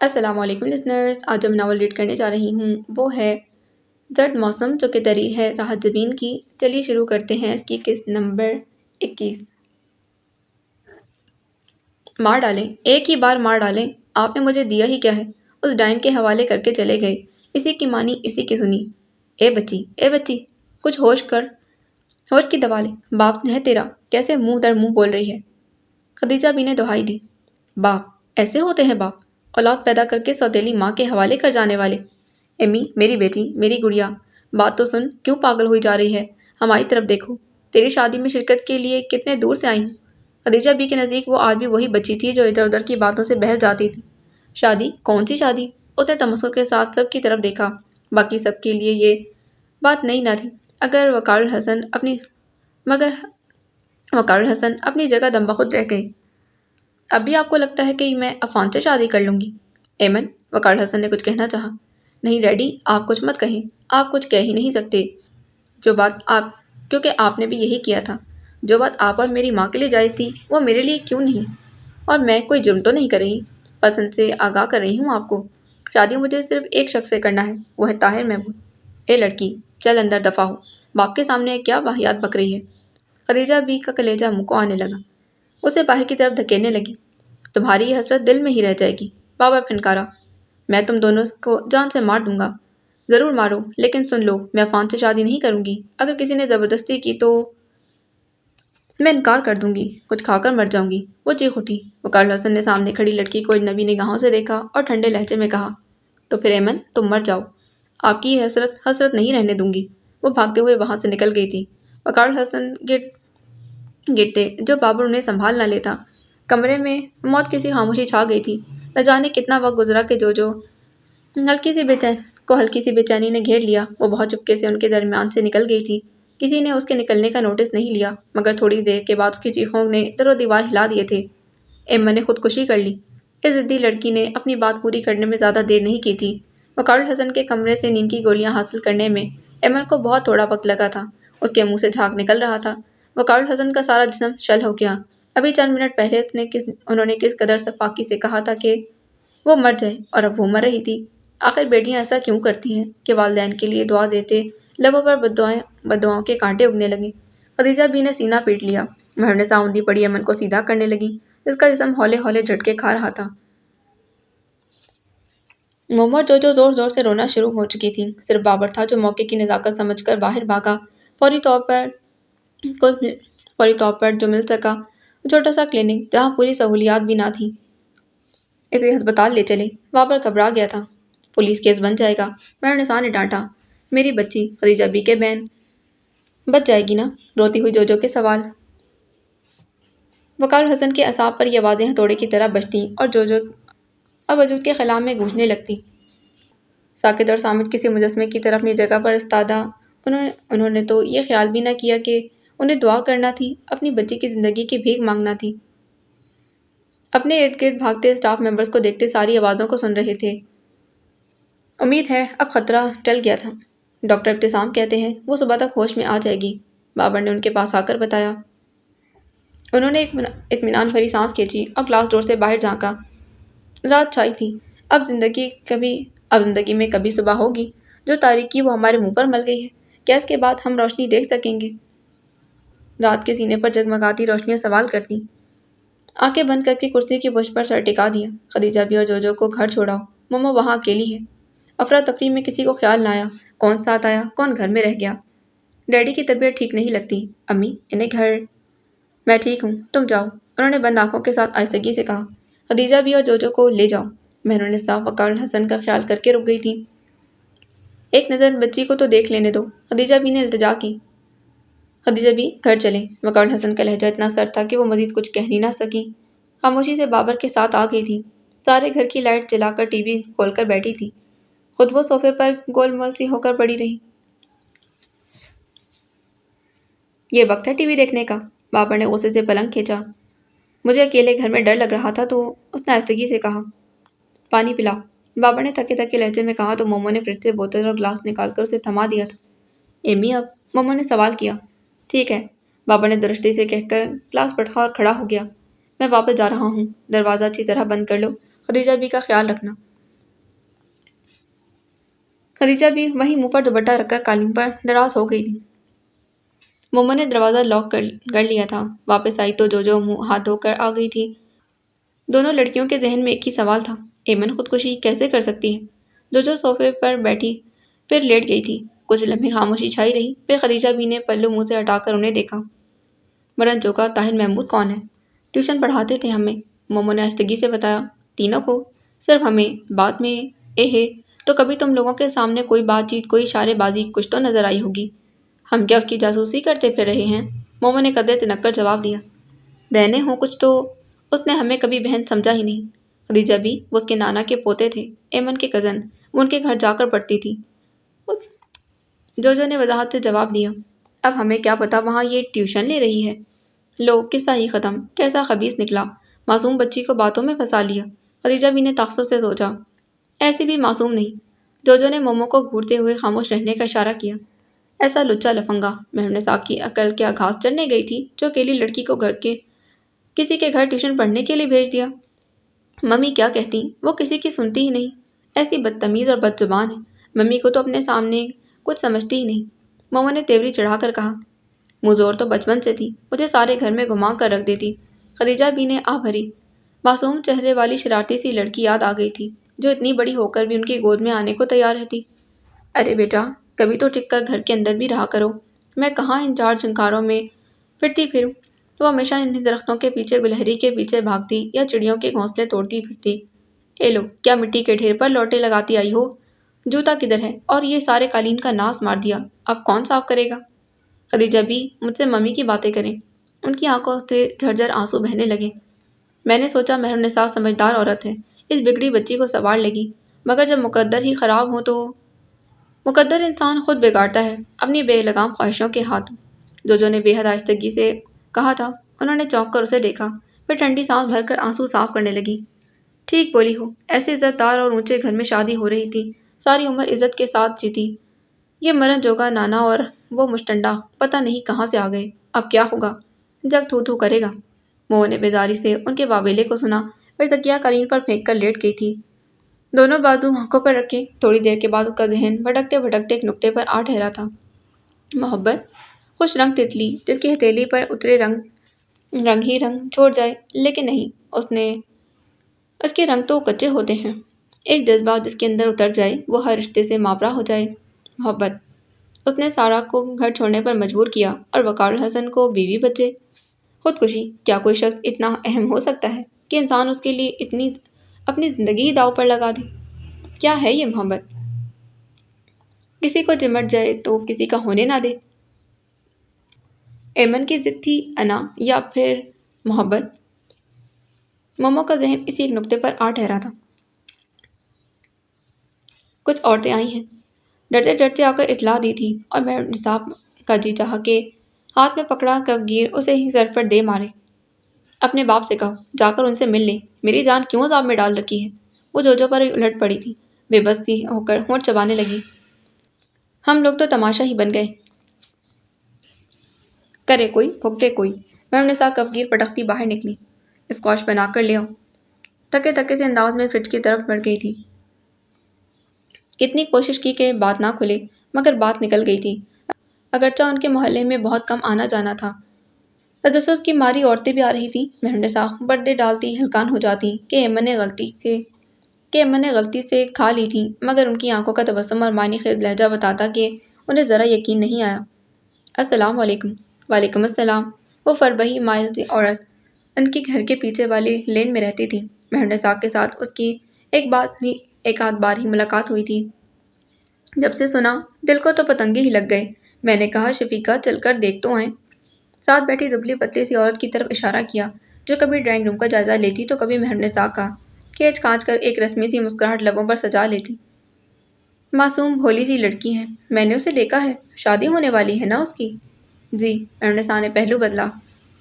السلام علیکم لسنرز، آج جو میں ناول ریڈ کرنے جا رہی ہوں وہ ہے زرد موسم جو کہ تحریر ہے راحت جبین کی۔ چلیے شروع کرتے ہیں اس کی قسط نمبر 21۔ مار ڈالیں، ایک ہی بار مار ڈالیں، آپ نے مجھے دیا ہی کیا ہے؟ اس ڈائن کے حوالے کر کے چلے گئے، اسی کی مانی اسی کی سنی۔ اے بچی اے بچی، کچھ ہوش کی دوا لے، باپ ہے تیرا، کیسے منہ در منہ بول رہی ہے؟ خدیجہ بی نے دہائی دی، باپ ایسے ہوتے ہیں باپ، اولاد پیدا کر کے سوتیلی ماں کے حوالے کر جانے والے۔ امی میری بیٹی، میری گڑیا، بات تو سن، کیوں پاگل ہوئی جا رہی ہے؟ ہماری طرف دیکھو، تیری شادی میں شرکت کے لیے کتنے دور سے آئی ہوں۔ خدیجہ بی کے نزدیک وہ آج بھی وہی بچی تھی جو ادھر ادھر کی باتوں سے بہل جاتی تھی۔ شادی؟ کون سی شادی؟ اس نے تمسخر کے ساتھ سب کی طرف دیکھا، باقی سب کے لیے یہ بات نئی نہ تھی، مگر وقار الحسن اپنی جگہ دم بخود رہ گئے۔ اب بھی آپ کو لگتا ہے کہ میں عفان سے شادی کر لوں گی؟ ایمن، وقار الحسن نے کچھ کہنا چاہا۔ نہیں ڈیڈی، آپ کچھ مت کہیں، آپ کچھ کہہ ہی نہیں سکتے، کیونکہ آپ نے بھی یہی کیا تھا۔ جو بات آپ اور میری ماں کے لیے جائز تھی وہ میرے لیے کیوں نہیں؟ اور میں کوئی جرم تو نہیں کر رہی، پسند سے آگاہ کر رہی ہوں آپ کو۔ شادی مجھے صرف ایک شخص سے کرنا ہے، وہ ہے طاہر محمود۔ اے لڑکی، چل اندر دفع ہو، باپ کے سامنے کیا واہیات بک رہی ہے؟ خدیجہ بی کا کلیجہ منہ کو آنے لگا، اسے باہر کی طرف دھکیلنے لگی۔ تمہاری یہ حسرت دل میں ہی رہ جائے گی۔ بابا پھنکارا، میں تم دونوں کو جان سے مار دوں گا۔ ضرور مارو، لیکن سن لو، میں عفان سے شادی نہیں کروں گی۔ اگر کسی نے زبردستی کی تو میں انکار کر دوں گی، کچھ کھا کر مر جاؤں گی۔ وہ چیخ اٹھی۔ وقار الحسن نے سامنے کھڑی لڑکی کو اجنبی نگاہوں سے دیکھا اور ٹھنڈے لہجے میں کہا، تو پھر ایمن تم مر جاؤ، آپ کی یہ حسرت نہیں رہنے دوں گی۔ وہ بھاگتے ہوئے وہاں سے نکل گئی تھی۔ وقار الحسن گرتے جو بابر انہیں سنبھال نہ لیتا۔ کمرے میں موت کی سی خاموشی چھا گئی تھی۔ نہ جانے کتنا وقت گزرا کہ جو ہلکی سی بے چینی نے گھیر لیا۔ وہ بہت چپکے سے ان کے درمیان سے نکل گئی تھی۔ کسی نے اس کے نکلنے کا نوٹس نہیں لیا، مگر تھوڑی دیر کے بعد اس کی چیخوں نے در و دیوار ہلا دیے تھے۔ ایمن نے خودکشی کر لی۔ اس ضدی لڑکی نے اپنی بات پوری کرنے میں زیادہ دیر نہیں کی تھی۔ وقار الحسن کے کمرے سے نیند کی گولیاں حاصل کرنے میں ایمن کو بہت تھوڑا وقت لگا تھا۔ اس کے منہ سے جھاگ نکل رہا تھا۔ وقار الحسن کا سارا جسم شل ہو گیا۔ ابھی چند منٹ پہلے انہوں نے کس قدر صفاقی سے کہا تھا کہ وہ مر جائے، اور اب وہ مر رہی تھی۔ آخر بیٹیاں ایسا کیوں کرتی ہیں کہ والدین کے لیے دعا دیتے لبوں پر بددعاؤں کے کانٹے اگنے لگے۔ خدیجہ بی نے سینہ پیٹ لیا۔ مہر نساء اوندھی پڑی ایمن کو سیدھا کرنے لگی، جس کا جسم ہولے ہولے جھٹکے کھا رہا تھا۔ مومو اور جو زور زور سے رونا شروع ہو چکی تھی۔ صرف بابر تھا جو موقع کی نزاکت سمجھ کر باہر بھاگا۔ فوری طور پر جو مل سکا، چھوٹا سا کلینک جہاں پوری سہولیات بھی نہ تھی، اسے ہسپتال لے چلے۔ بابر گھبرا گیا تھا۔ پولیس کیس بن جائے گا، مہر نساء نے ڈانٹا۔ میری بچی، خدیجہ بی کے بین، بچ جائے گی نا؟ روتی ہوئی جو کے سوال۔ وقار الحسن کے اعصاب پر یہ آوازیں ہتھوڑے کی طرح بجتیں اور جو اب وجود کے خلا میں گونجنے لگتی۔ ساکت اور صامت کسی مجسمے کی طرح اپنی جگہ پر استادہ، انہوں نے تو یہ خیال بھی نہ کیا کہ انہیں دعا کرنا تھی، اپنی بچی کی زندگی کی بھیک مانگنا تھی۔ اپنے ارد گرد بھاگتے اسٹاف ممبرز کو دیکھتے ساری آوازوں کو سن رہے تھے۔ امید ہے اب خطرہ ٹل گیا تھا، ڈاکٹر ابتسام کہتے ہیں وہ صبح تک ہوش میں آ جائے گی، بابر نے ان کے پاس آ کر بتایا۔ انہوں نے اطمینان بھری سانس کھینچی اور گلاس ڈور سے باہر جھانکا۔ رات چھائی تھی۔ اب زندگی میں کبھی صبح ہوگی؟ جو تاریکی وہ ہمارے منہ پر مل گئی ہے، کیا اس کے بعد ہم روشنی دیکھ سکیں گے؟ رات کے سینے پر جگمگاتی روشنیاں سوال کرتی۔ آنکھیں بند کر کے کرسی کی پشت پر سر ٹکا دیا۔ خدیجہ بی اور جو کو گھر چھوڑاؤ، مومو وہاں اکیلی ہے۔ افراتفری میں کسی کو خیال نہ آیا، کون ساتھ آیا، کون گھر میں رہ گیا۔ ڈیڈی کی طبیعت ٹھیک نہیں لگتی، امی انہیں گھر۔ میں ٹھیک ہوں، تم جاؤ، انہوں نے بند آنکھوں کے ساتھ آہستگی سے کہا۔ خدیجہ بی اور جو کو لے جاؤ۔ مہر نساء وقار الحسن کا خیال کر کے رک گئی تھی۔ ایک نظر بچی کو تو دیکھ لینے دو، خدیجہ بی نے التجا کی۔ خدیجہ بی گھر چلیں۔ وقار الحسن کا لہجہ اتنا سرد تھا کہ وہ مزید کچھ کہہ نہیں نہ سکی۔ خاموشی سے بابر کے ساتھ آ گئی تھی۔ سارے گھر کی لائٹ جلا کر ٹی وی کھول کر بیٹھی تھی۔ خود وہ صوفے پر گول مول سی ہو کر پڑی رہی۔ یہ وقت ہے ٹی وی دیکھنے کا، بابر نے غصے سے پلنگ کھینچا۔ مجھے اکیلے گھر میں ڈر لگ رہا تھا تو اس نے آہستگی سے کہا۔ پانی پلاؤ، بابر نے تھکے تھکے لہجے میں کہا تو مومو نے فریج سے بوتل اور گلاس نکال کر اسے تھما دیا تھا۔ ایمی اب؟ مومو نے سوال کیا۔ ٹھیک ہے، بابر نے درشتی سے کہہ کر گلاس پٹکا اور کھڑا ہو گیا۔ میں واپس جا رہا ہوں، دروازہ اچھی طرح بند کر لو، خدیجہ بی کا خیال رکھنا۔ خدیجہ بھی وہیں منہ پر دوپٹہ رکھ کر قالین پر دراز ہو گئی تھی۔ مومو نے دروازہ لاک کر لیا تھا۔ واپس آئی تو جو منہ ہاتھ دھو کر آ گئی تھی۔ دونوں لڑکیوں کے ذہن میں ایک ہی سوال تھا، ایمن خودکشی کیسے کر سکتی ہے؟ جو صوفے پر بیٹھی پھر لیٹ گئی تھی۔ کچھ لمحے خاموشی چھائی رہی، پھر خدیجہ بھی نے پلو منہ سے ہٹا کر انہیں دیکھا۔ مرن جوگا طاہر محمود کون ہے؟ ٹیوشن پڑھاتے تھے ہمیں، مومو نے آہستگی سے بتایا۔ تینوں کو؟ صرف ہمیں؟ بعد میں تو کبھی تم لوگوں کے سامنے کوئی بات چیت، کوئی اشارے بازی کچھ تو نظر آئی ہوگی۔ ہم کیا اس کی جاسوسی کرتے پھر رہے ہیں؟ مومو نے قدرے تنک کر جواب دیا۔ بہنیں ہوں کچھ تو اس نے ہمیں کبھی بہن سمجھا ہی نہیں۔ خدیجہ بھی، وہ اس کے نانا کے پوتے تھے، ایمن کے کزن، وہ ان کے گھر جا کر پڑھتی تھی، جو نے وضاحت سے جواب دیا۔ اب ہمیں کیا پتا وہاں یہ ٹیوشن لے رہی ہے۔ لو، قصہ ہی ختم، کیسا خبیث نکلا، معصوم بچی کو باتوں میں پھنسا لیا۔ خدیجہ بھی نے تعصب سے سوچا۔ ایسی بھی معصوم نہیں۔ جو نے مومو کو گھورتے ہوئے خاموش رہنے کا اشارہ کیا۔ ایسا لچا لفنگا، مہرنسا کی عقل کیا گھاس چرنے گئی تھی جو اکیلی لڑکی کو کسی کے گھر ٹیوشن پڑھنے کے لیے بھیج دیا؟ ممی کیا کہتی، وہ کسی کی سنتی ہی نہیں، ایسی بدتمیز اور بد زبان ہے، ممی کو تو اپنے سامنے کچھ سمجھتی ہی نہیں۔ مومو نے تیوری چڑھا کر کہا۔ مزور تو بچپن سے تھی، مجھے سارے گھر میں گھما کر رکھ دیتی۔ خدیجہ بھی نے آہ بھری۔ معصوم چہرے والی شرارتی سی لڑکی یاد آ گئی تھی، جو اتنی بڑی ہو کر بھی ان کی گود میں آنے کو تیار رہتی۔ ارے بیٹا، کبھی تو ٹک کر گھر کے اندر بھی رہا کرو، میں کہاں ان جھاڑ جھنکاروں میں پھرتی پھروں۔ وہ ہمیشہ انہیں درختوں کے پیچھے گلہری کے پیچھے بھاگتی یا چڑیوں کے گھونسلے توڑتی پھرتی۔ اے لو، کیا مٹی کے ڈھیر پر لوٹے لگاتی آئی ہو؟ جوتا کدھر ہے؟ اور یہ سارے قالین کا ناس مار دیا، اب کون صاف کرے گا؟ خدیجہ بھی مجھ سے ممی کی باتیں کریں۔ ان کی آنکھوں سے جھرجھر آنسو بہنے لگے۔ میں نے سوچا مہرنسا سمجھدار عورت ہے، اس بگڑی بچی کو سنبھال لے گی، مگر جب مقدر ہی خراب ہو تو مقدر انسان خود بگاڑتا ہے اپنی بے لگام خواہشوں کے ہاتھوں۔ جو نے بے حد آہستگی سے کہا تھا۔ انہوں نے چونک کر اسے دیکھا، پھر ٹھنڈی سانس بھر کر آنسو صاف کرنے لگی۔ ٹھیک بولی ہو، ایسے عزت دار اور اونچے گھر میں شادی ہو رہی تھی، ساری عمر عزت کے ساتھ جیتی۔ یہ مرن جوگا نانا اور وہ مشٹنڈا پتہ نہیں کہاں سے آ گئے، اب کیا ہوگا؟ جگ تھو تھو کرے گا۔ مومو نے بیزاری سے ان کے واویلے کو سنا، پھر تکیہ قالین پر پھینک کر لیٹ گئی تھی، دونوں بازو آنکھوں پر رکھے۔ تھوڑی دیر کے بعد اس کا ذہن بھٹکتے بھٹکتے ایک نقطے پر آ ٹھہرا تھا۔ محبت، خوش رنگ تتلی جس کی ہتھیلی پر اترے رنگ ہی رنگ چھوڑ جائے، لیکن نہیں، اس کے رنگ تو کچے ہوتے ہیں۔ ایک جذبہ جس کے اندر اتر جائے وہ ہر رشتے سے ماپرا ہو جائے۔ محبت، اس نے سارا کو گھر چھوڑنے پر مجبور کیا اور وقار الحسن کو بیوی بچے۔ خودکشی، کیا کوئی شخص اتنا اہم ہو سکتا ہے کہ انسان اس کے لیے اپنی زندگی داؤ پر لگا دے؟ کیا ہے یہ محبت؟ کسی کو چمٹ جائے تو کسی کا ہونے نہ دے۔ ایمن کی ضد تھی انا یا پھر محبت؟ مومو کا ذہن اسی ایک نقطے پر آ ٹھہرا تھا۔ کچھ عورتیں آئی ہیں، ڈرتے ڈرتے آ کر اطلاع دی تھی، اور مہرنسا کا جی چاہا کہ ہاتھ میں پکڑا کپ گیر اسے ہی سر پر دے مارے۔ اپنے باپ سے کہو، جا کر ان سے مل لے، میری جان کیوں عذاب میں ڈال رکھی ہے؟ وہ جو پر الٹ پڑی تھی، بے بس سی ہو کر ہونٹ چبانے لگی۔ ہم لوگ تو تماشا ہی بن گئے۔ کرے کوئی، بھگتے کوئی۔ مہرنسا کپ گیر پٹکتی باہر نکلی۔ اسکواش بنا کر لے آؤ۔ تھکے تھکے سے انداز میں فریج کی طرف بڑھ گئی تھی۔ کتنی کوشش کی کہ بات نہ کھلے، مگر بات نکل گئی تھی، اگرچہ ان کے محلے میں بہت کم آنا جانا تھا۔ تجسس کی ماری عورتیں بھی آ رہی تھیں۔ مہرنسا پردے ڈالتی ہلکان ہو جاتی کہ ایمن نے غلطی سے کھا لی تھی، مگر ان کی آنکھوں کا تبسم اور معنی خیز لہجہ بتاتا کہ انہیں ذرا یقین نہیں آیا۔ السلام علیکم۔ وعلیکم السلام۔ وہ فربہی مائل سی عورت ان کے گھر کے پیچھے والی لین میں رہتی تھی۔ مہرنسا کے ساتھ اس کی ایک آدھ بار ہی ملاقات ہوئی تھی۔ جب سے سنا، دل کو تو پتنگے ہی لگ گئے۔ میں نے کہا شفیقہ چل کر دیکھ تو آئیں۔ ساتھ بیٹھی دبلی پتلی سی عورت کی طرف اشارہ کیا، جو کبھی ڈرائنگ روم کا جائزہ لیتی تو کبھی مہرنسا کا کھینچ کھانچ کر ایک رسمی سی مسکراہٹ لبوں پر سجا لیتی۔ معصوم بھولی سی لڑکی ہے، میں نے اسے دیکھا ہے، شادی ہونے والی ہے نا اس کی؟ جی، مہرنسا نے پہلو بدلا۔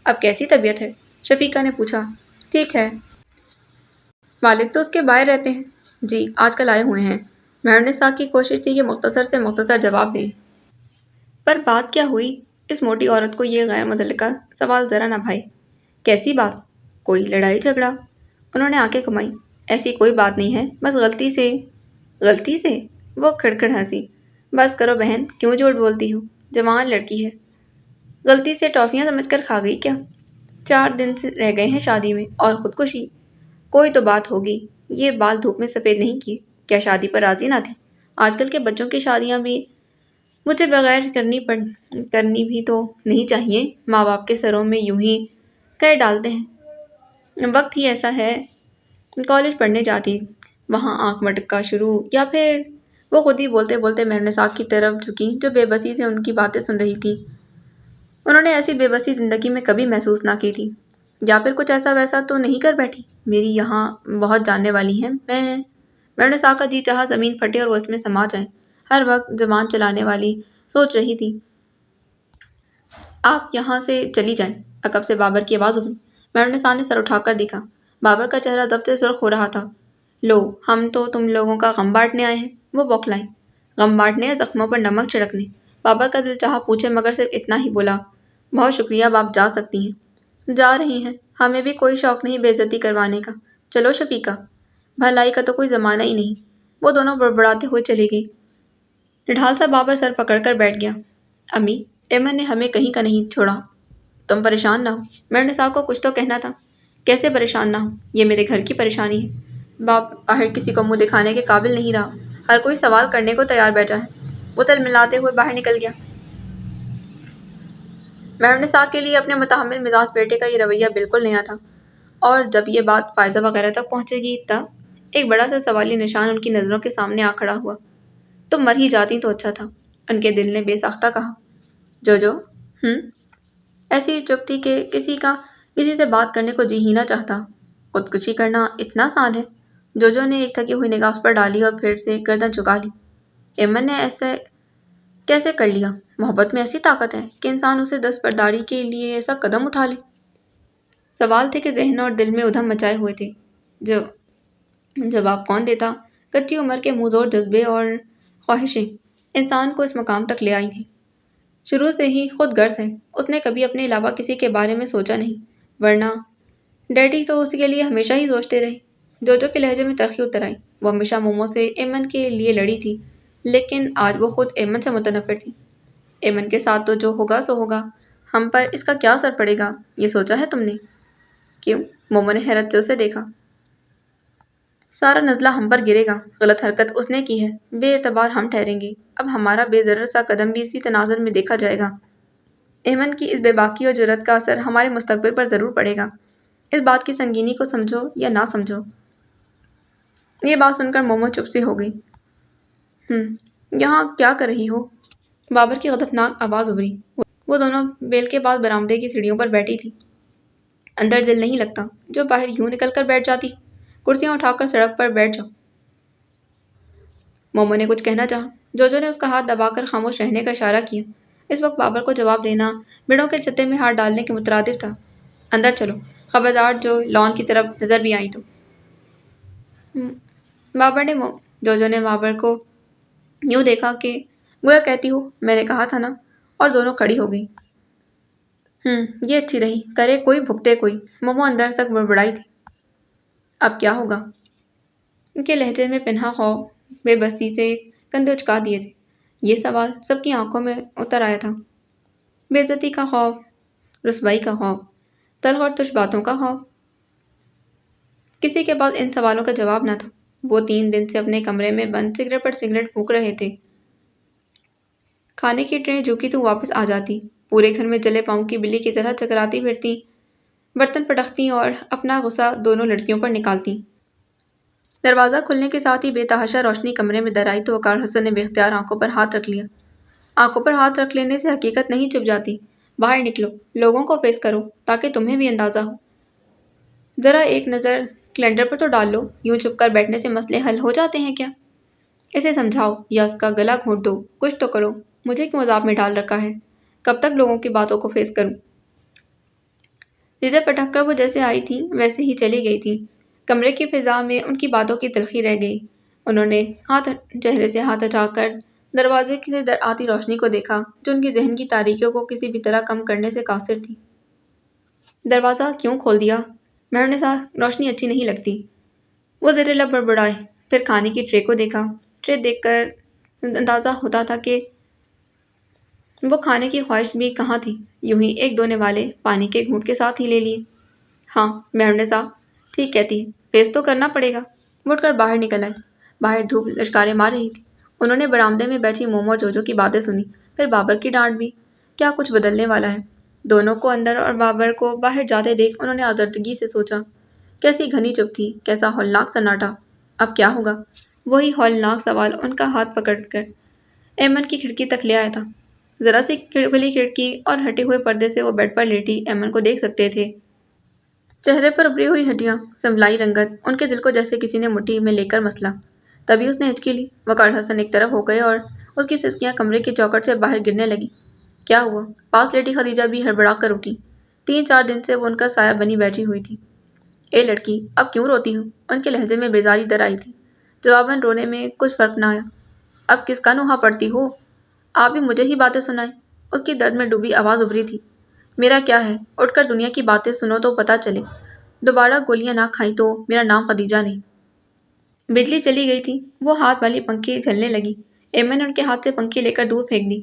اب کیسی طبیعت ہے؟ شفیقہ نے پوچھا۔ ٹھیک ہے۔ والد تو اس کے باہر رہتے ہیں؟ جی، آج کل آئے ہوئے ہیں۔ مہرنسا کی کوشش تھی کہ مختصر سے مختصر جواب دیں، پر بات کیا ہوئی؟ اس موٹی عورت کو یہ غیر متعلقہ سوال ذرا نہ بھائے۔ کیسی بات؟ کوئی لڑائی جھگڑا؟ انہوں نے آنکھیں گھمائیں۔ ایسی کوئی بات نہیں ہے، بس غلطی سے۔ وہ کھڑکھڑ ہنسی۔ بس کرو بہن، کیوں جھوٹ بولتی ہو؟ جوان لڑکی ہے، غلطی سے ٹافیاں سمجھ کر کھا گئی کیا؟ 4 دن سے رہ گئے ہیں شادی میں، اور خودکشی؟ کوئی تو بات ہوگی، یہ بال دھوپ میں سفید نہیں کیے، کیا شادی پر راضی نہ تھے؟ آج کل کے بچوں کی شادیاں بھی مجھے بغیر کرنی بھی تو نہیں چاہیے، ماں باپ کے سروں میں یوں ہی کہہ ڈالتے ہیں۔ وقت ہی ایسا ہے۔ کالج پڑھنے جاتی، وہاں آنکھ مٹکا شروع، یا پھر وہ خود ہی بولتے بولتے مہرنسا کی طرف جھکی جو بے بسی سے ان کی باتیں سن رہی تھی۔ انہوں نے ایسی بے بسی زندگی میں کبھی محسوس نہ کی تھی۔ یا پھر کچھ ایسا ویسا تو نہیں کر بیٹھی؟ میری یہاں بہت جاننے والی ہیں، مہرنسا کا جی چاہا زمین پھٹے اور وہ اس میں سما جائے۔ ہر وقت زبان چلانے والی سوچ رہی تھی، آپ یہاں سے چلی جائیں۔ عقب سے بابر کی آواز ابھری۔ مہرنسا نے سر اٹھا کر دیکھا۔ بابر کا چہرہ ضبط سے سرخ ہو رہا تھا۔ لو، ہم تو تم لوگوں کا غم بانٹنے آئے ہیں۔ وہ بوکھلائیں۔ غم بانٹنے یا زخموں پر نمک چھڑکنے؟ بابر کا دل چاہا پوچھے مگر صرف اتنا ہی بولا، بہت شکریہ، اب آپ جا سکتی ہیں۔ جا رہی ہیں؟ ہمیں بھی کوئی شوق نہیں بے عزتی کروانے کا۔ چلو شفیقہ، بھلائی کا تو کوئی زمانہ ہی نہیں۔ وہ دونوں بڑبڑاتے ہوئے چلی گئی۔ نڈھال سا بابر سر پکڑ کر بیٹھ گیا۔ امی، ایمن نے ہمیں کہیں کا نہیں چھوڑا، تم پریشان نہ ہو۔ مہرنسا کو کچھ تو کہنا تھا۔ کیسے پریشان نہ ہو؟ یہ میرے گھر کی پریشانی ہے۔ باپ باہر کسی کو منہ دکھانے کے قابل نہیں رہا، ہر کوئی سوال کرنے کو تیار بیٹھا ہے۔ وہ تل ملاتے ہوئے باہر نکل گیا۔ مہرنسا کے لیے اپنے متحمل مزاج بیٹے کا یہ رویہ بالکل نیا تھا، اور جب یہ بات فائزہ وغیرہ تک پہنچے گی تب ایک بڑا سا سوالی نشان ان کی نظروں کے سامنے آ کھڑا ہوا۔ تم مر ہی جاتی تو اچھا تھا، ان کے دل نے بے ساختہ کہا۔ جو ایسی چپ تھی کہ کسی سے بات کرنے کو جی ہی نہ چاہتا۔ خودکشی کرنا اتنا آسان ہے؟ جو نے ایک تھکی ہوئی نگاہ اس پر ڈالی اور پھر سے گردن جھکا لی۔ ایمن نے ایسے کیسے کر لیا؟ محبت میں ایسی طاقت ہے کہ انسان اسے دستبرداری کے لیے ایسا قدم اٹھا لے؟ سوال تھے کہ ذہن اور دل میں ادھم مچائے ہوئے تھے۔ جواب کون دیتا؟ کچی عمر کے منہ زور جذبے اور خواہشیں انسان کو اس مقام تک لے آئی ہیں۔ شروع سے ہی خود غرض ہے، اس نے کبھی اپنے علاوہ کسی کے بارے میں سوچا نہیں، ورنہ ڈیڈی تو اس کے لیے ہمیشہ ہی سوچتے رہے۔ جو کے لہجے میں تلخی اتر آئی۔ وہ ہمیشہ مومو سے ایمن کے لیے لڑی تھی، لیکن آج وہ خود ایمن سے متنفر تھی۔ ایمن کے ساتھ تو جو ہوگا سو ہوگا، ہم پر اس کا کیا اثر پڑے گا، یہ سوچا ہے تم نے؟ کیوں؟ مومو نے حیرت سے اسے دیکھا۔ سارا نزلہ ہم پر گرے گا، غلط حرکت اس نے کی ہے، بے اعتبار ہم ٹھہریں گے، اب ہمارا بے ضرر سا قدم بھی اسی تناظر میں دیکھا جائے گا۔ ایمن کی اس بے باکی اور جرأت کا اثر ہمارے مستقبل پر ضرور پڑے گا، اس بات کی سنگینی کو سمجھو یا نہ سمجھو۔ یہ بات سن کر مومو چپ سی ہو گئی۔ یہاں کیا کر رہی ہو؟ بابر کی غضبناک آواز ابھری۔ وہ دونوں بیل کے بعد برآمدے کی سیڑھیوں پر بیٹھی تھی۔ اندر دل نہیں لگتا، جو باہر یوں نکل کر بیٹھ جاتی۔ کرسیاں اٹھا کر سڑک پر بیٹھ جاؤ۔ مومو نے کچھ کہنا چاہا، جو نے اس کا ہاتھ دبا کر خاموش رہنے کا اشارہ کیا۔ اس وقت بابر کو جواب دینا بڑوں کے چھتے میں ہاتھ ڈالنے کے مترادف تھا۔ اندر چلو، خبردار جو لان کی طرف نظر بھی آئی تو۔ جو نے بابر کو یوں دیکھا کہ گویا کہتی ہو میں نے کہا تھا نا، اور دونوں کھڑی ہو گئی۔ یہ اچھی رہی، کرے کوئی بھگتے کوئی۔ مومو اندر تک بڑبڑائی تھی۔ اب کیا ہوگا؟ ان کے لہجے میں پنہا خوف بے بسی سے کندھے اچکا دیے تھے۔ یہ سوال سب کی آنکھوں میں اتر آیا تھا۔ بے عزتی کا خوف، رسوائی کا خوف، تلخ اور ترش باتوں کا خوف۔ کسی کے پاس ان سوالوں کا جواب نہ تھا۔ وہ 3 دن سے اپنے کمرے میں بند سگریٹ پر سگریٹ پھونک رہے تھے۔ کھانے کی ٹرے جھکی تو واپس آ جاتی، پورے گھر میں جلے پاؤں کی بلی کی طرح چکراتی پھرتی، برتن پٹکتی اور اپنا غصہ دونوں لڑکیوں پر نکالتی۔ دروازہ کھلنے کے ساتھ ہی بے تحاشا روشنی کمرے میں در آئی تو وقار حسن نے بے اختیار آنکھوں پر ہاتھ رکھ لیا۔ آنکھوں پر ہاتھ رکھ لینے سے حقیقت نہیں چھپ جاتی۔ باہر نکلو، لوگوں کو فیس کرو تاکہ تمہیں بھی اندازہ ہو۔ ذرا ایک نظر کیلنڈر پر تو ڈال لو، یوں چھپ کر بیٹھنے سے مسئلے حل ہو جاتے ہیں کیا؟ اسے سمجھاؤ یا اس کا گلا گھونٹ دو، کچھ تو کرو۔ مجھے کیوں عذاب میں ڈال رکھا ہے؟ کب تک لوگوں کی باتوں کو فیس کروں؟ چیزیں پٹک کر وہ جیسے آئی تھیں ویسے ہی چلی گئی تھیں۔ کمرے کی فضا میں ان کی باتوں کی تلخی رہ گئی۔ انہوں نے چہرے سے ہاتھ ہٹا کر دروازے سے در آتی روشنی کو دیکھا جو ان کی ذہن کی تاریکیوں کو کسی بھی طرح کم کرنے سے قاصر تھی۔ دروازہ کیوں کھول دیا؟ مہرنسا، روشنی اچھی نہیں لگتی۔ وہ زیر لب بڑبڑائے، پھر کھانے کی ٹرے کو دیکھا۔ ٹرے دیکھ کر اندازہ ہوتا تھا کہ وہ کھانے کی خواہش بھی کہاں تھی، یوں ہی ایک دونے والے پانی کے گھونٹ کے ساتھ ہی لے لیے۔ ہاں میڈم صاحب ٹھیک کہتی ہے، فیس تو کرنا پڑے گا۔ مڑ کر باہر نکل آئے۔ باہر دھوپ لشکاریں مار رہی تھی۔ انہوں نے برآمدے میں بیٹھی مومو اور جوجو کی باتیں سنی، پھر بابر کی ڈانٹ بھی۔ کیا کچھ بدلنے والا ہے؟ دونوں کو اندر اور بابر کو باہر جاتے دیکھ انہوں نے آزردگی سے سوچا۔ کیسی گھنی چپ تھی، کیسا ہولناک سناٹا۔ اب کیا ہوگا؟ وہی ہولناک سوال ان کا ہاتھ پکڑ کر ایمن کی کھڑکی تک لے آیا تھا۔ ذرا سی کھلی کھڑکی اور ہٹے ہوئے پردے سے وہ بیڈ پر لیٹی ایمن کو دیکھ سکتے تھے۔ چہرے پر ابری ہوئی ہڈیاں، سنبھلائی رنگت، ان کے دل کو جیسے کسی نے مٹھی میں لے کر مسلا۔ تبھی اس نے ہچکی لی۔ وقار حسن ایک طرف ہو گئے اور اس کی سسکیاں کمرے کی چوکھٹ سے باہر گرنے لگی۔ کیا ہوا؟ پاس لیٹی خدیجہ بھی ہڑبڑا کر اٹھی۔ 3-4 دن سے وہ ان کا سایہ بنی بیٹھی ہوئی تھی۔ اے لڑکی اب کیوں روتی ہو؟ ان کے لہجے میں بیزاری در آئی تھی۔ جواباً رونے میں کچھ فرق نہ آیا۔ اب کس کا نوحہ پڑتی ہو؟ آپ بھی مجھے ہی باتیں سنائیں۔ اس کی درد میں ڈوبی آواز ابھری تھی۔ میرا کیا ہے؟ اٹھ کر دنیا کی باتیں سنو تو پتہ چلے۔ دوبارہ گولیاں نہ کھائیں تو میرا نام خدیجہ نہیں۔ بجلی چلی گئی تھی۔ وہ ہاتھ والی پنکھی جھلنے لگی۔ ایمن نے ان کے ہاتھ سے پنکھی لے کر دور پھینک دی۔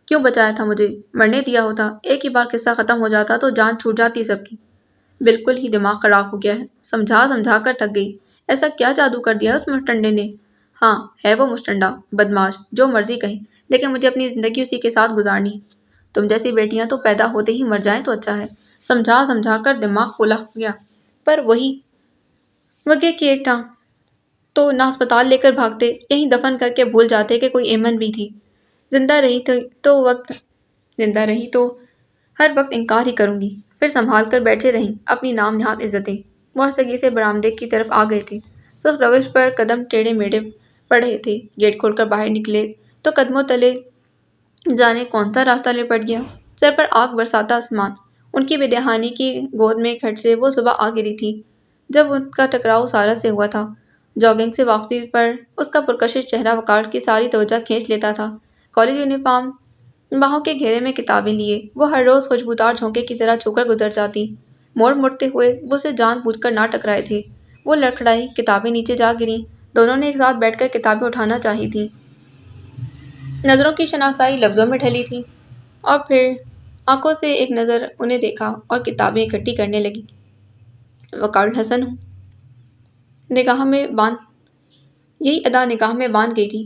کیوں بچایا تھا مجھے؟ مرنے دیا ہوتا، ایک ہی بار قصہ ختم ہو جاتا تو جان چھوٹ جاتی سب کی۔ بالکل ہی دماغ خراب ہو گیا ہے، سمجھا سمجھا کر تھک گئی۔ ایسا کیا جادو کر دیا اس مشٹنڈے نے؟ ہاں ہے وہ مشٹنڈا، بدماش، جو مرضی کہیں، لیکن مجھے اپنی زندگی اسی کے ساتھ گزارنی ہے۔ تم جیسی بیٹیاں تو پیدا ہوتے ہی مر جائیں تو اچھا ہے۔ سمجھا سمجھا کر دماغ پھولا ہو گیا۔ پر وہی مرغے کی ایک ٹانگ تو نہ ہسپتال لے کر بھاگتے، یہیں دفن کر کے بھول جاتے کہ کوئی ایمن بھی تھی۔ زندہ رہی تو ہر وقت انکار ہی کروں گی۔ پھر سنبھال کر بیٹھے رہیں اپنی نام نہاد عزتیں۔ وہ ہستگی سے برآمدے کی طرف آ گئے تھے۔ سرخ روش پر قدم ٹیڑھے میڑھے پڑ رہے تھے۔ گیٹ کھول کر باہر نکلے تو قدموں تلے جانے کون سا راستہ لپٹ گیا۔ سر پر آگ برساتا آسمان۔ ان کی بے دہانی کی گود میں کھٹ سے وہ صبح آ گری تھی جب ان کا ٹکراؤ سارا سے ہوا تھا۔ جاگنگ سے واپسی پر اس کا پرکشش چہرہ وقار کی ساری توجہ کھینچ لیتا تھا۔ کالج یونیفارم، باہوں کے گھیرے میں کتابیں لیے وہ ہر روز خوشبودار جھونکے کی طرح چھو کر گزر جاتی۔ مڑتے ہوئے وہ اسے جان بوجھ کر نہ ٹکرائے تھے۔ وہ لڑکھڑائی، کتابیں نیچے جا گریں۔ دونوں نے ایک ساتھ بیٹھ کر کتابیں اٹھانا چاہی تھیں۔ نظروں کی شناسائی لفظوں میں ڈھلی تھی اور پھر آنکھوں سے ایک نظر انہیں دیکھا اور کتابیں اکٹھی کرنے لگی۔ وقار الحسن ہوں، یہی ادا نگاہ میں باندھ گئی تھی۔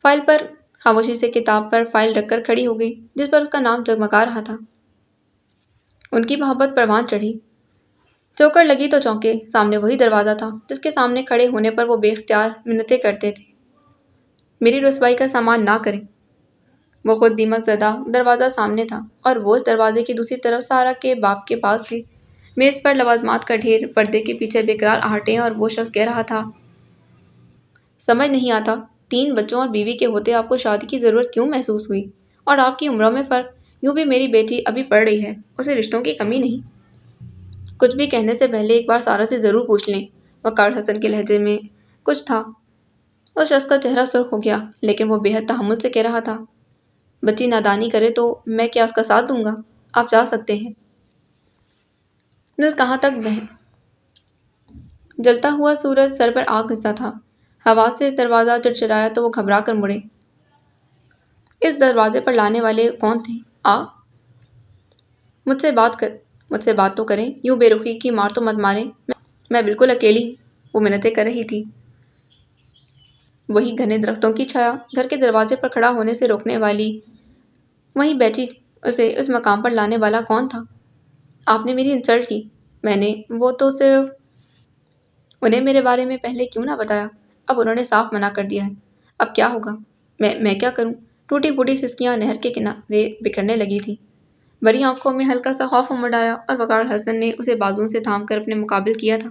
فائل پر خاموشی سے کتاب پر فائل رکھ کر کھڑی ہو گئی جس پر اس کا نام جگمگا رہا تھا۔ ان کی محبت پروان چڑھی۔ چوکر لگی تو چونکے، سامنے وہی دروازہ تھا جس کے سامنے کھڑے ہونے پر وہ بے اختیار منتیں کرتے تھے۔ میری رسوائی کا سامان نہ کریں۔ وہ خود دیمک زدہ دروازہ سامنے تھا اور وہ اس دروازے کی دوسری طرف سارا کے باپ کے پاس تھے۔ میز پر لوازمات کا ڈھیر، پردے کے پیچھے بےقرار آہٹیں اور وہ شخص کہہ رہا تھا، سمجھ نہیں آتا 3 بچوں اور بیوی کے ہوتے آپ کو شادی کی ضرورت کیوں محسوس ہوئی؟ اور آپ کی عمروں میں فرق، یوں بھی میری بیٹی ابھی پڑھ رہی ہے، اسے رشتوں کی کمی نہیں۔ کچھ بھی کہنے سے پہلے ایک بار سارا سے ضرور پوچھ لیں۔ وقار حسن کے لہجے میں کچھ تھا۔ اس شخص کا چہرہ سرخ ہو گیا، لیکن وہ بے حد تحمل سے کہہ رہا تھا، بچی نادانی کرے تو میں کیا اس کا ساتھ دوں گا؟ آپ جا سکتے ہیں۔ دل کہاں تک بہہ جلتا ہوا سورج سر پر آ گھستا تھا۔ ہوا سے دروازہ چرچرایا تو وہ گھبرا کر مڑے۔ اس دروازے پر لانے والے کون تھے؟ مجھ سے بات تو کریں، یوں بے رخی کی مار تو مت ماریں، میں بالکل اکیلی ہوں۔ وہ منتیں کر رہی تھی۔ وہی گھنے درختوں کی چھایا گھر کے دروازے پر کھڑا ہونے سے روکنے والی وہیں بیٹھی تھی۔ اسے اس مقام پر لانے والا کون تھا؟ آپ نے میری انسلٹ کی۔ میں نے وہ تو صرف انہیں میرے بارے میں پہلے کیوں نہ بتایا؟ اب انہوں نے صاف منع کر دیا ہے۔ اب کیا ہوگا؟ میں کیا کروں؟ ٹوٹی پھوٹی سسکیاں نہر کے کنارے بکھرنے لگی تھی۔ بڑی آنکھوں میں ہلکا سا خوف امڑ آیا اور وقار حسن نے اسے بازوؤں سے تھام کر اپنے مقابل کیا تھا۔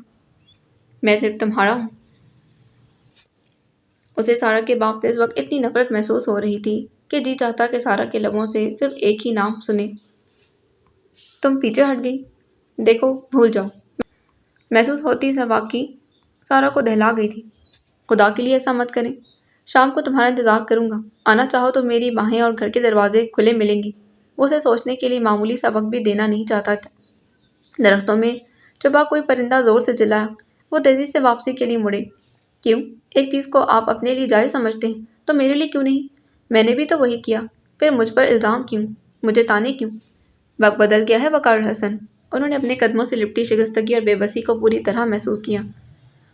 میں صرف تمہارا ہوں۔ اسے سارا کے باپ سے اس وقت اتنی نفرت محسوس ہو رہی تھی کہ جی چاہتا کہ سارا کے لبوں سے صرف ایک ہی نام سنے۔ تم پیچھے ہٹ گئی۔ دیکھو بھول جاؤ۔ محسوس ہوتی سباکی سارا کو دہلا گئی تھی۔ خدا کے لیے ایسا مت کریں۔ شام کو تمہارا انتظار کروں گا۔ آنا چاہو تو میری باہیں اور گھر کے دروازے کھلے ملیں گی۔ وہ اسے سوچنے کے لیے معمولی سا وقت بھی دینا نہیں چاہتا تھا۔ درختوں میں چھپا کوئی پرندہ زور سے چلایا۔ وہ تیزی سے واپسی کے لیے مڑے۔ کیوں؟ ایک چیز کو آپ اپنے لیے جائز سمجھتے ہیں تو میرے لیے کیوں نہیں؟ میں نے بھی تو وہی کیا، پھر مجھ پر الزام کیوں؟ مجھے تانے کیوں؟ وقت بدل گیا ہے وقار الحسن۔ انہوں نے اپنے قدموں سے لپٹی شکستگی اور بے بسی کو پوری طرح محسوس کیا۔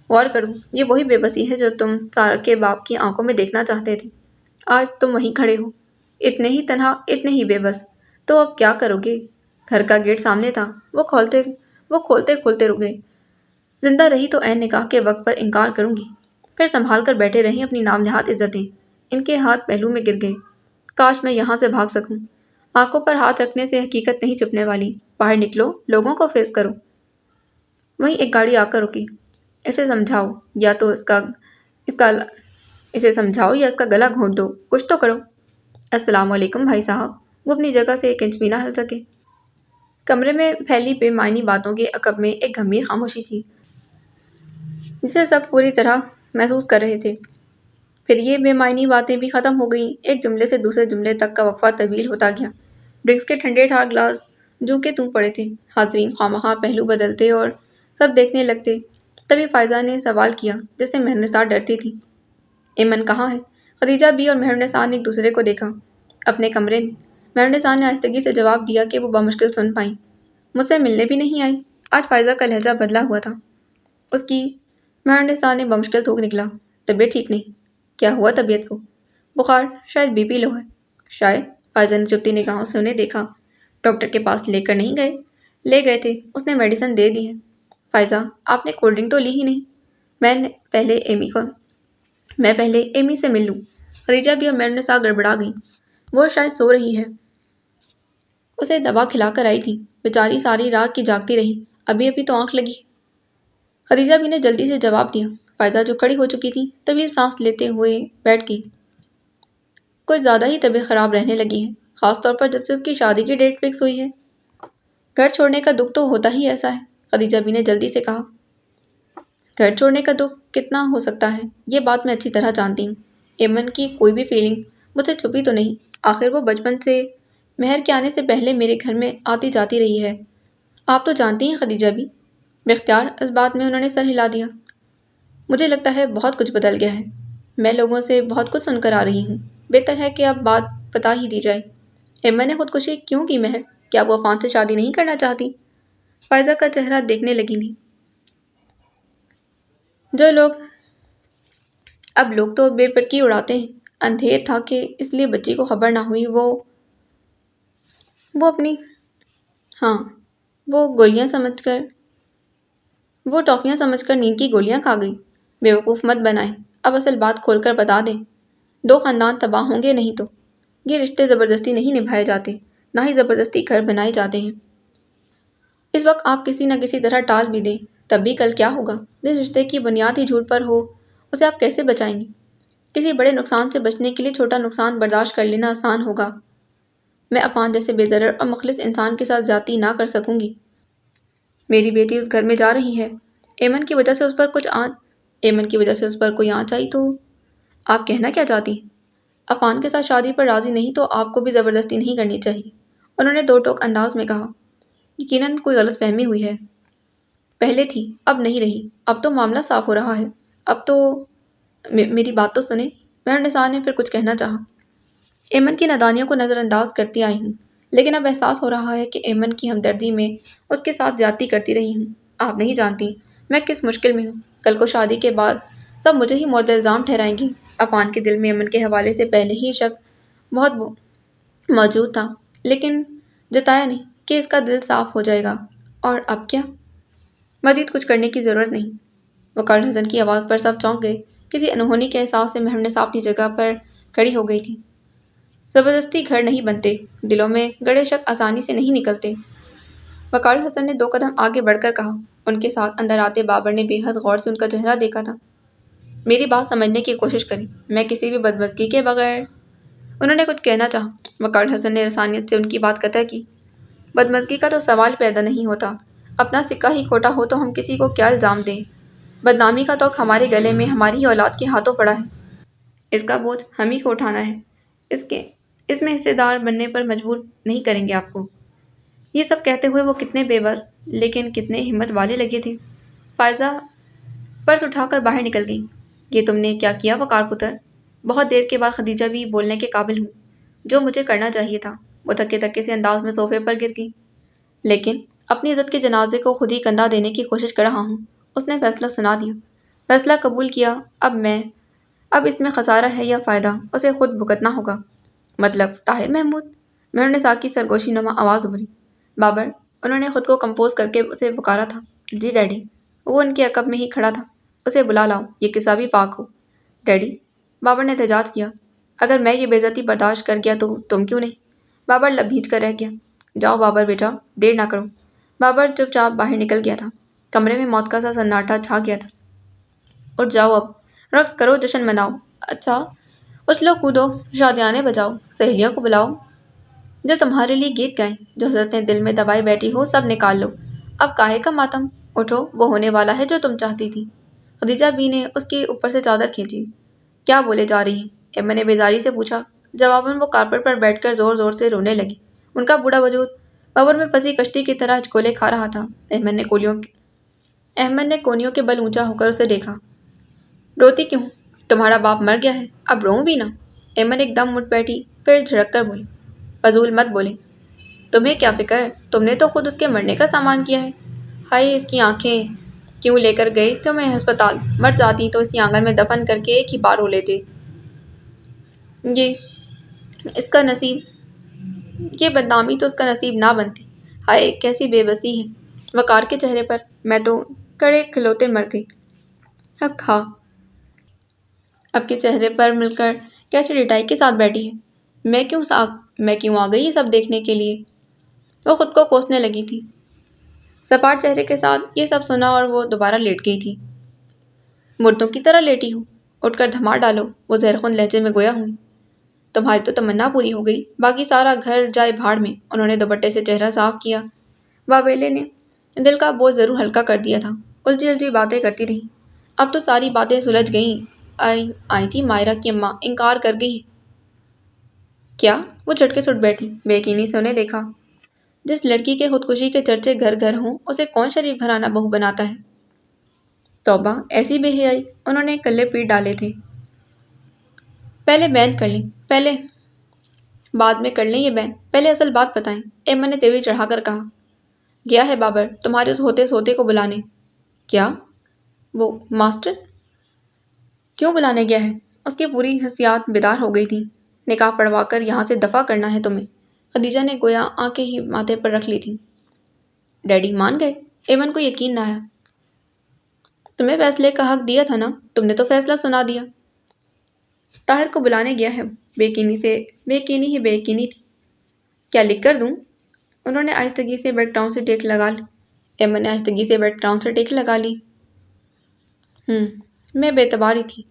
غور کرو، یہ وہی بے بسی ہے جو تم سارا کے باپ کی آنکھوں میں دیکھنا چاہتے تھے۔ آج تم وہیں کھڑے ہو، اتنے ہی تنہا، اتنے ہی بے بس۔ تو اب کیا کرو گے؟ گھر کا گیٹ سامنے تھا، وہ کھولتے کھولتے رک گئے۔ زندہ رہی تو عین نکاح کے وقت پر انکار کروں گی، پھر سنبھال کر بیٹھے رہیں اپنی نام نہاد عزتیں۔ ان کے ہاتھ پہلو میں گر گئے۔ کاش میں یہاں سے بھاگ سکوں۔ آنکھوں پر ہاتھ رکھنے سے حقیقت نہیں چھپنے والی۔ باہر نکلو، لوگوں کو فیس کرو۔ وہیں ایک گاڑی آ کر رکی۔ اسے سمجھاؤ یا اس کا گلا گھونٹ دو، کچھ تو کرو۔ السلام علیکم بھائی صاحب۔ وہ اپنی جگہ سے ایک انچ بھی نہ ہل سکے۔ کمرے میں پھیلی بے معنی باتوں کے عقب میں ایک گمبھیر خاموشی تھی، جسے سب پوری طرح محسوس کر رہے تھے۔ پھر یہ بے معنی باتیں بھی ختم ہو گئیں۔ ایک جملے سے دوسرے جملے تک کا وقفہ طویل ہوتا گیا۔ ڈرنکس کے ٹھنڈے ٹھار گلاس جوں کے توں پڑے تھے۔ حاضرین خواہ پہلو بدلتے اور سب دیکھنے لگتے۔ تبھی فائزہ نے سوال کیا جس سے مہرنسا ڈرتی تھی۔ ایمن کہاں ہے؟ خدیجہ بھی اور مہرنسا نے ایک دوسرے کو دیکھا۔ اپنے کمرے میں۔ مہرنسا نے آہستگی سے جواب دیا کہ وہ بمشکل سن پائیں۔ مجھ سے ملنے بھی نہیں آئی۔ آج فائزہ کا لہجہ بدلا ہوا تھا اس کی۔ مہرنسا نے بمشکل تھوک نکلا۔ طبیعت ٹھیک نہیں؟ کیا ہوا طبیعت کو؟ بخار، شاید بی پی لو ہے۔ شاید؟ فائزہ نے چپتی نگاہوں سے انہیں دیکھا۔ ڈاکٹر کے پاس لے کر نہیں گئے؟ لے گئے تھے، اس نے میڈیسن دے دی ہے۔ فائزہ، آپ نے کولڈ ڈرنک تو لی ہی نہیں؟ میں پہلے ایمی سے مل لوں۔ خدیجہ بھی اور مہرنسا گڑبڑا گئیں۔ وہ شاید سو رہی ہے، اسے دوا کھلا کر آئی تھی، بیچاری ساری رات کی جاگتی رہی، ابھی تو آنکھ لگی۔ خدیجہ بھی نے جلدی سے جواب دیا۔ فائزہ جو کھڑی ہو چکی تھی طویل سانس لیتے ہوئے بیٹھ گئی۔ کچھ زیادہ ہی طبیعت خراب رہنے لگی ہے، خاص طور پر جب سے اس کی شادی کی ڈیٹ فکس ہوئی ہے۔ گھر چھوڑنے کا دکھ تو ہوتا ہی ایسا ہے، خدیجہ بھی نے جلدی سے کہا۔ گھر چھوڑنے کا دکھ کتنا ہو سکتا ہے، یہ بات میں اچھی طرح جانتی ہوں۔ ایمن کی کوئی بھی فیلنگ مجھ سے چھپی تو نہیں، آخر وہ بچپن سے مہر کے آنے سے پہلے میرے گھر میں آتی جاتی رہی ہے۔ آپ تو جانتی ہیں خدیجہ بھی۔ باختیار اس بات میں انہوں نے سر ہلا دیا۔ مجھے لگتا ہے بہت کچھ بدل گیا ہے، میں لوگوں سے بہت کچھ سن کر آ رہی ہوں، بہتر ہے کہ اب بات بتا ہی دی جائے۔ ایمن نے خودکشی کیوں کی مہر؟ کیا وہ عفان سے شادی نہیں کرنا چاہتی؟ فائزہ کا چہرہ دیکھنے لگی نہیں۔ اب لوگ تو بے پرکی اڑاتے ہیں، اندھیر تھا کہ اس لیے بچی کو خبر نہ ہوئی۔ وہ اپنی ہاں وہ ٹافیاں سمجھ کر نیند کی گولیاں کھا گئی۔ بیوقوف مت بنائیں، اب اصل بات کھول کر بتا دیں۔ دو خاندان تباہ ہوں گے نہیں تو۔ یہ رشتے زبردستی نہیں نبھائے جاتے، نہ ہی زبردستی گھر بنائے جاتے ہیں۔ اس وقت آپ کسی نہ کسی طرح ٹال بھی دیں، تب بھی کل کیا ہوگا؟ جس رشتے کی بنیاد ہی جھوٹ پر ہو، اسے آپ کیسے بچائیں گے؟ کسی بڑے نقصان سے بچنے کے لیے چھوٹا نقصان برداشت کر لینا آسان ہوگا۔ میں عفان جیسے بے ضرر اور مخلص انسان کے ساتھ زیادتی نہ کر سکوں گی۔ میری بیٹی اس گھر میں جا رہی ہے، ایمن کی وجہ سے اس پر کوئی آنچ آئی تو؟ آپ کہنا کیا چاہتی ہیں؟ عفان کے ساتھ شادی پر راضی نہیں تو آپ کو بھی زبردستی نہیں کرنی چاہیے، انہوں نے دو ٹوک انداز میں کہا۔ یقیناً کوئی غلط فہمی ہوئی ہے، پہلے تھی اب نہیں رہی، اب تو معاملہ صاف ہو رہا ہے۔ اب تو میری بات تو سنیں۔ مہرنسا نے پھر کچھ کہنا چاہا۔ ایمن کی نادانیوں کو نظر انداز کرتی آئی ہوں، لیکن اب احساس ہو رہا ہے کہ ایمن کی ہمدردی میں اس کے ساتھ زیادتی کرتی رہی ہوں۔ آپ نہیں جانتی میں کس مشکل میں ہوں۔ کل کو شادی کے بعد سب مجھے ہی مورد الزام ٹھہرائیں گی۔ عفان کے دل میں ایمن کے حوالے سے پہلے ہی شک بہت موجود تھا، لیکن جتایا نہیں کہ اس کا دل صاف ہو جائے گا۔ اور اب کیا؟ مزید کچھ کرنے کی ضرورت نہیں۔ وقار الحسن کی آواز پر سب چونک گئے۔ کسی انہونی کے احساس سے مہرنسا اپنی جگہ پر کھڑی ہو گئی تھی۔ زبردستی گھر نہیں بنتے، دلوں میں گڑے شک آسانی سے نہیں نکلتے۔ وقار الحسن نے دو قدم آگے بڑھ کر کہا۔ ان کے ساتھ اندر آتے بابر نے بے حد غور سے ان کا چہرہ دیکھا تھا۔ میری بات سمجھنے کی کوشش کریں، میں کسی بھی بدمزگی کے بغیر۔ انہوں نے کچھ کہنا چاہا۔ وقار الحسن نے رسانیت سے ان کی بات قطع کی۔ بدمزگی کا تو سوال پیدا نہیں ہوتا، اپنا سکہ ہی کھوٹا ہو تو ہم کسی کو کیا الزام دیں؟ بدنامی کا توق ہمارے گلے میں ہماری ہی اولاد کے ہاتھوں پڑا ہے، اس کا بوجھ ہم ہی کو اٹھانا ہے۔ اس میں حصے دار بننے پر مجبور نہیں کریں گے آپ کو۔ یہ سب کہتے ہوئے وہ کتنے بے بس لیکن کتنے ہمت والے لگے تھے۔ فائزہ پرس اٹھا کر باہر نکل گئی۔ یہ تم نے کیا کیا وقار پتر؟ بہت دیر کے بعد خدیجہ بھی بولنے کے قابل ہوں، جو مجھے کرنا چاہیے تھا۔ وہ تھکے تھکے سے انداز میں صوفے پر گر گئی۔ لیکن اپنی عزت کے جنازے کو خود ہی کندھا دینے کی کوشش کر رہا ہوں۔ اس نے فیصلہ سنا دیا، فیصلہ قبول کیا۔ اب اس میں خسارہ ہے یا فائدہ، اسے خود بھگتنا ہوگا۔ مطلب طاہر محمود؟ مہر نساء کی سرگوشی نما آواز ابھری۔ بابر، انہوں نے خود کو کمپوز کر کے اسے پکارا تھا۔ جی ڈیڈی۔ وہ ان کے عقب میں ہی کھڑا تھا۔ اسے بلا لاؤ، یہ قصہ بھی پاک ہو۔ ڈیڈی، بابر نے احتجاج کیا، اگر میں یہ بے عزتی برداشت کر گیا تو تم کیوں نہیں؟ بابر لب بھیج کر رہ گیا۔ جاؤ بابر بیٹا، دیر نہ کرو۔ بابر چپ چاپ باہر نکل گیا تھا۔ کمرے میں موت کا سا سناٹا چھا گیا تھا۔ اٹھ جاؤ، اب رقص کرو، جشن مناؤ۔ اچھا، اچھلو کودو، شادیانے بجاؤ، سہیلیوں کو بلاؤ جو تمہارے لیے گیت گائیں، جو حسرتیں دل میں دبائی بیٹھی ہو سب نکال لو۔ اب کاہے کا ماتم، اٹھو، وہ ہونے والا ہے جو تم چاہتی تھی۔ خدیجہ بی نے اس کے اوپر سے چادر کھینچی۔ کیا بولے جا رہی ہیں؟ ایمن نے بیزاری سے پوچھا۔ جواباً وہ کارپٹ پر بیٹھ کر زور زور سے رونے لگی۔ ان کا بوڑھا وجود ببر میں پھنسی کشتی کی طرح ہچکولے کھا رہا تھا۔ احمد نے کونیوں کے بل اونچا ہو کر اسے دیکھا۔ روتی کیوں؟ تمہارا باپ مر گیا ہے، اب روؤں بھی نہ؟ ایمن ایک دم اٹھ بیٹھی، پھر جھڑک کر بولی، فضول مت بولے۔ تمہیں کیا فکر؟ تم نے تو خود اس کے مرنے کا سامان کیا ہے۔ ہائے، اس کی آنکھیں! کیوں لے کر گئے تمہیں ہسپتال؟ مر جاتی تو اسی آنگن میں دفن کر کے ایک ہی بار رو لیتے۔ یہ اس کا نصیب، یہ بدنامی تو اس کا نصیب نہ بنتی۔ ہائے، کیسی بے بسی ہے وقار کے چہرے پر۔ میں تو کڑے کھلوتے مر گئی۔ حق ہا، اب کے چہرے پر مل کر کیسے ڈٹائی کے ساتھ بیٹھی ہے۔ میں کیوں آ گئی یہ سب دیکھنے کے لیے؟ وہ خود کو کوسنے لگی تھی۔ سپاٹ چہرے کے ساتھ یہ سب سنا اور وہ دوبارہ لیٹ گئی تھی۔ مردوں کی طرح لیٹی ہوں، اٹھ کر دھمار ڈالو، وہ زہرخون لہجے میں گویا ہوئی۔ تمہاری تو تمنا پوری ہو گئی، باقی سارا گھر جائے بھاڑ میں۔ انہوں نے دوپٹے سے چہرہ صاف کیا۔ واویلے نے دل کا بوجھ ضرور ہلکا کر دیا تھا۔ الجھی الجھی باتیں کرتی رہی۔ اب تو ساری باتیں سلجھ گئیں۔ آئی تھی مائرہ کی اماں، انکار کر گئی ہیں۔ کیا؟ وہ جھٹکے سے اٹھ بیٹھی، بے یقینی سے انہیں دیکھا۔ جس لڑکی کے خودکشی کے چرچے گھر گھر ہوں، اسے کون شریف گھرانہ بہو بناتا ہے؟ توبہ، ایسی بے حیائی! انہوں نے کلے پیٹ ڈالے تھے۔ پہلے بین کر لیں، بعد میں کر لیں یہ بین، پہلے اصل بات بتائیں، ایمن نے تیوری چڑھا کر کہا۔ گیا ہے بابر تمہارے اس ہوتے سوتے کو بلانے۔ کیا؟ وہ ماسٹر؟ کیوں بلانے گیا ہے؟ اس کی پوری حسیات بیدار ہو گئی تھی۔ نکاح پڑھوا کر یہاں سے دفع کرنا ہے تمہیں۔ خدیجہ نے گویا آنکھیں ہی ماتھے پر رکھ لی تھی۔ ڈیڈی مان گئے؟ ایمن کو یقین نہ آیا۔ تمہیں فیصلے کا حق دیا تھا نا، تم نے تو فیصلہ سنا دیا۔ طاہر کو بلانے گیا ہے، بے یقینی ہی بے یقینی تھی۔ کیا لکھ کر دوں؟ انہوں نے آہستگی سے بیک گراؤنڈ سے ٹیک لگا لی۔ ایمن نے آہستگی سے بیک گراؤنڈ سے ٹیک لگا لی۔ میں بے اعتبار ہی تھی،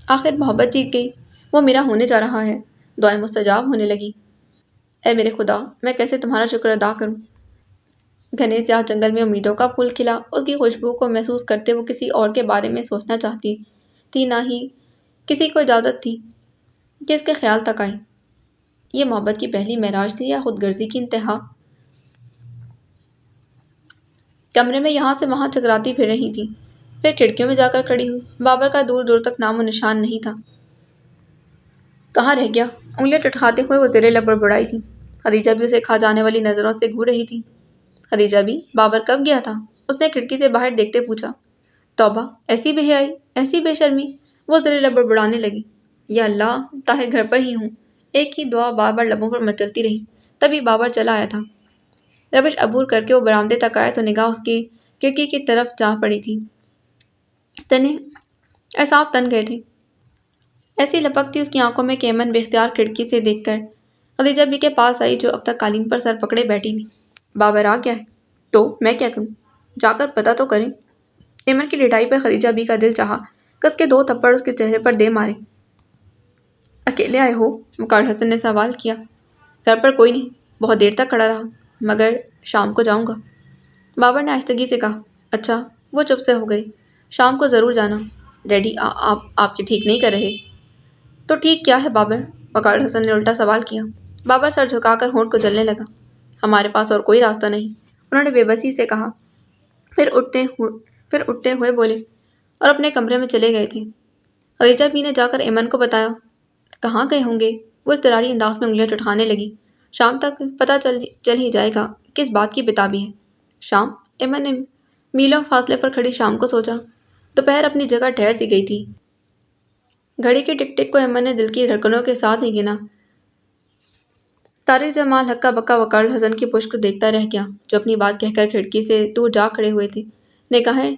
آخر محبت جیت گئی، وہ میرا ہونے جا رہا ہے، دعائیں مستجاب ہونے لگی۔ اے میرے خدا، میں کیسے تمہارا شکر ادا کروں؟ گھنے سیاہ جنگل میں امیدوں کا پھول کھلا۔ اس کی خوشبو کو محسوس کرتے وہ کسی اور کے بارے میں سوچنا چاہتی تھی، نہ ہی کسی کو اجازت تھی کہ اس کے خیال تک آئے۔ یہ محبت کی پہلی معراج تھی یا خود غرضی کی انتہا؟ کمرے میں یہاں سے وہاں چکراتی پھر رہی تھی، پھر کھڑکیوں میں جا کر کھڑی ہوئی۔ بابر کا دور دور تک نام و نشان نہیں تھا۔ کہاں رہ گیا؟ انگلیاں ٹٹکاتے ہوئے وہ زیر لب بڑبڑائی تھی۔ خدیجہ بھی اسے کھا جانے والی نظروں سے گھور رہی تھی۔ خدیجہ بھی، بابر کب گیا تھا؟ اس نے کھڑکی سے باہر دیکھتے پوچھا۔ توبہ، ایسی بے حیائی، ایسی بے شرمی! وہ زیر لب بڑبڑانے لگی۔ یا اللہ، طاہر گھر پر ہی ہوں۔ ایک ہی دعا بار بار لبوں پر مچلتی رہی۔ تبھی بابر چلا آیا تھا۔ ربش عبور کر کے وہ برآمدے تک آیا تو نگاہ اس کی کھڑکی کی طرف جا پڑی تھی۔ اعصاب تن گئے تھے۔ ایسی لپک تھی اس کی آنکھوں میں کہ ایمن بے اختیار کھڑکی سے دیکھ کر خدیجہ بی کے پاس آئی، جو اب تک قالین پر سر پکڑے بیٹھی تھی۔ بابر آ گیا ہے تو میں کیا کروں؟ جا کر پتہ تو کریں۔ ایمن کی ڈٹائی پر خدیجہ بی کا دل چاہا کس کے 2 تھپڑ اس کے چہرے پر دے مارے۔ اکیلے آئے ہو؟ وقار حسن نے سوال کیا۔ گھر پر کوئی نہیں، بہت دیر تک کھڑا رہا، مگر شام کو جاؤں گا۔ بابر نے آہستگی سے کہا۔ اچھا، وہ چپ سے ہو گئی۔ شام کو ضرور جانا۔ ڈیڈی آپ کے ٹھیک نہیں کر رہے؟ تو ٹھیک کیا ہے بابر؟ وقار حسن نے الٹا سوال کیا۔ بابر سر جھکا کر ہونٹ کو جلنے لگا۔ ہمارے پاس اور کوئی راستہ نہیں، انہوں نے بے بسی سے کہا، پھر اٹھتے ہوئے بولے، اور اپنے کمرے میں چلے گئے تھے۔ خدیجہ بی نے جا کر ایمن کو بتایا۔ کہاں گئے ہوں گے؟ وہ اضطراری انداز میں انگلیاں چٹکانے لگی۔ شام تک پتہ چل ہی جائے گا کس بات کی بتابی ہے۔ شام؟ ایمن نے میلوں فاصلے پر کھڑی شام کو سوچا۔ دوپہر اپنی جگہ ٹھہر سی گئی تھی۔ گھڑی کے ٹک ٹک کو ایمن نے دل کی دھڑکنوں کے ساتھ ہی گنا۔ طارق جمال ہکا بکا وقار الحسن کی پشت کو دیکھتا رہ گیا، جو اپنی بات کہہ کر کھڑکی سے دور جا کھڑے ہوئے تھے۔ نگاہیں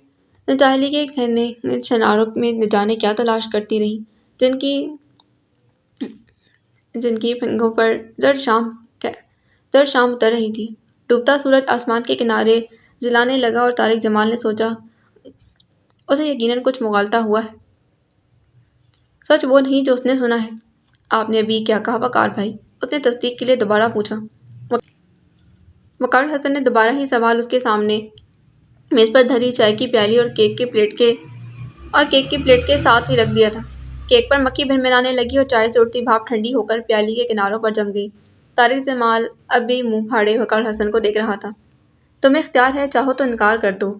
نچاہلی کے گھنے چناروں میں نہ جانے کیا تلاش کرتی رہیں، جن کی پنکھوں پر زرد شام اتر رہی تھی۔ ڈوبتا سورج آسمان کے کنارے جلانے لگا اور طارق جمال نے سوچا، اسے یقیناً کچھ مغالطہ ہوا ہے۔ سچ وہ نہیں جو اس نے سنا ہے۔ آپ نے ابھی کیا کہا وقار بھائی؟ اس نے تصدیق کے لیے دوبارہ پوچھا۔ وقار الحسن نے دوبارہ ہی سوال اس کے سامنے میز پر دھری چائے کی پیالی اور کیک کی پلیٹ کے ساتھ ہی رکھ دیا تھا۔ کیک پر مکھی بھنبھنانے لگی اور چائے سے اڑتی بھاپ ٹھنڈی ہو کر پیالی کے کناروں پر جم گئی۔ طارق جمال اب بھی منہ پھاڑے وقار الحسن کو دیکھ رہا تھا۔ تمہیں اختیار ہے، چاہو تو انکار کر دو۔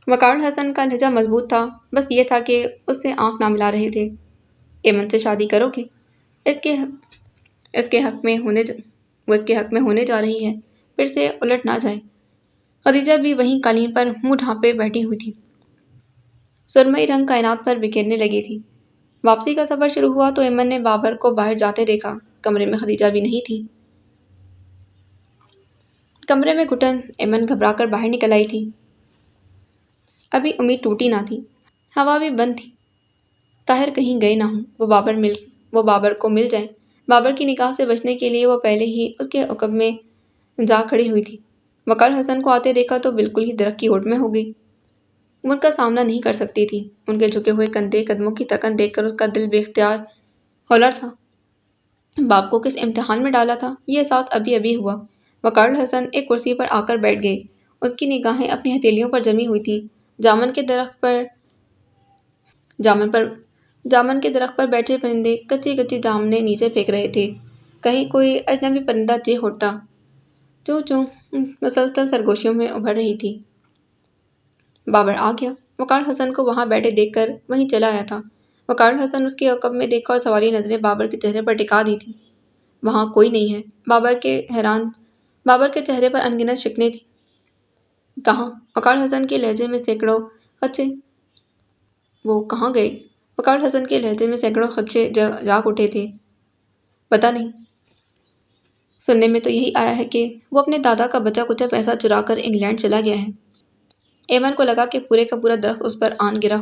وقار الحسن کا لہجہ مضبوط تھا، بس یہ تھا کہ اس سے آنکھ نہ ملا رہے تھے۔ ایمن سے شادی کرو گے؟ اس کے حق میں ہونے جا رہی ہے، پھر سے الٹ نہ جائے۔ خدیجہ بھی وہیں قالین پر منہ ڈھانپے بیٹھی ہوئی تھی، سرمئی رنگ کائنات پر بکھیرنے لگی تھی۔ واپسی کا سفر شروع ہوا تو ایمن نے بابر کو باہر جاتے دیکھا۔ کمرے میں خدیجہ بھی نہیں تھی۔ کمرے میں گھٹن ایمن گھبرا کر باہر نکل آئی تھی۔ ابھی امید ٹوٹی نہ تھی، ہوا بھی بند تھی۔ طاہر کہیں گئے نہ ہوں، وہ بابر کو مل جائیں۔ بابر کی نگاہ سے بچنے کے لیے وہ پہلے ہی اس کے عقب میں جا کھڑی ہوئی تھی۔ وقار حسن کو آتے دیکھا تو بالکل ہی درخت کی اوٹ میں ہو گئی۔ وہ ان کا سامنا نہیں کر سکتی تھی۔ ان کے جھکے ہوئے کندھے قدموں کی تکن دیکھ کر اس کا دل بے اختیار ہولر تھا۔ باپ کو کس امتحان میں ڈالا تھا، یہ احساس ابھی ہوا۔ وقار الحسن ایک کرسی پر آ کر بیٹھ گئے۔ ان کی نگاہیں اپنی ہتھیلیوں پر جمی ہوئی تھیں۔ جامن کے درخت پر بیٹھے پرندے کچی جامنیں نیچے پھینک رہے تھے۔ کہیں کوئی اجنبی پرندہ چیخ اٹھتا۔ چوں چوں مسلسل سرگوشیوں میں ابھر رہی تھی۔ بابر آ گیا۔ وقار الحسن کو وہاں بیٹھے دیکھ کر وہیں چلا آیا تھا۔ وقار الحسن اس کے عقب میں دیکھا اور سوالی نظریں بابر کے چہرے پر ٹکا دی تھی۔ وہاں کوئی نہیں ہے۔ بابر کے چہرے پر انگنت شکنیں تھیں۔ کہاں؟ وقار الحسن کے لہجے میں سینکڑوں خدشے وہ کہاں گئے؟ وقار الحسن کے لہجے میں سینکڑوں خدشے جاگ اٹھے تھے۔ پتہ نہیں۔ سننے میں تو یہی آیا ہے کہ وہ اپنے دادا کا بچا کچا پیسہ چرا کر انگلینڈ چلا گیا ہے۔ ایمن کو لگا کہ پورے کا پورا درخت اس پر آن گرا۔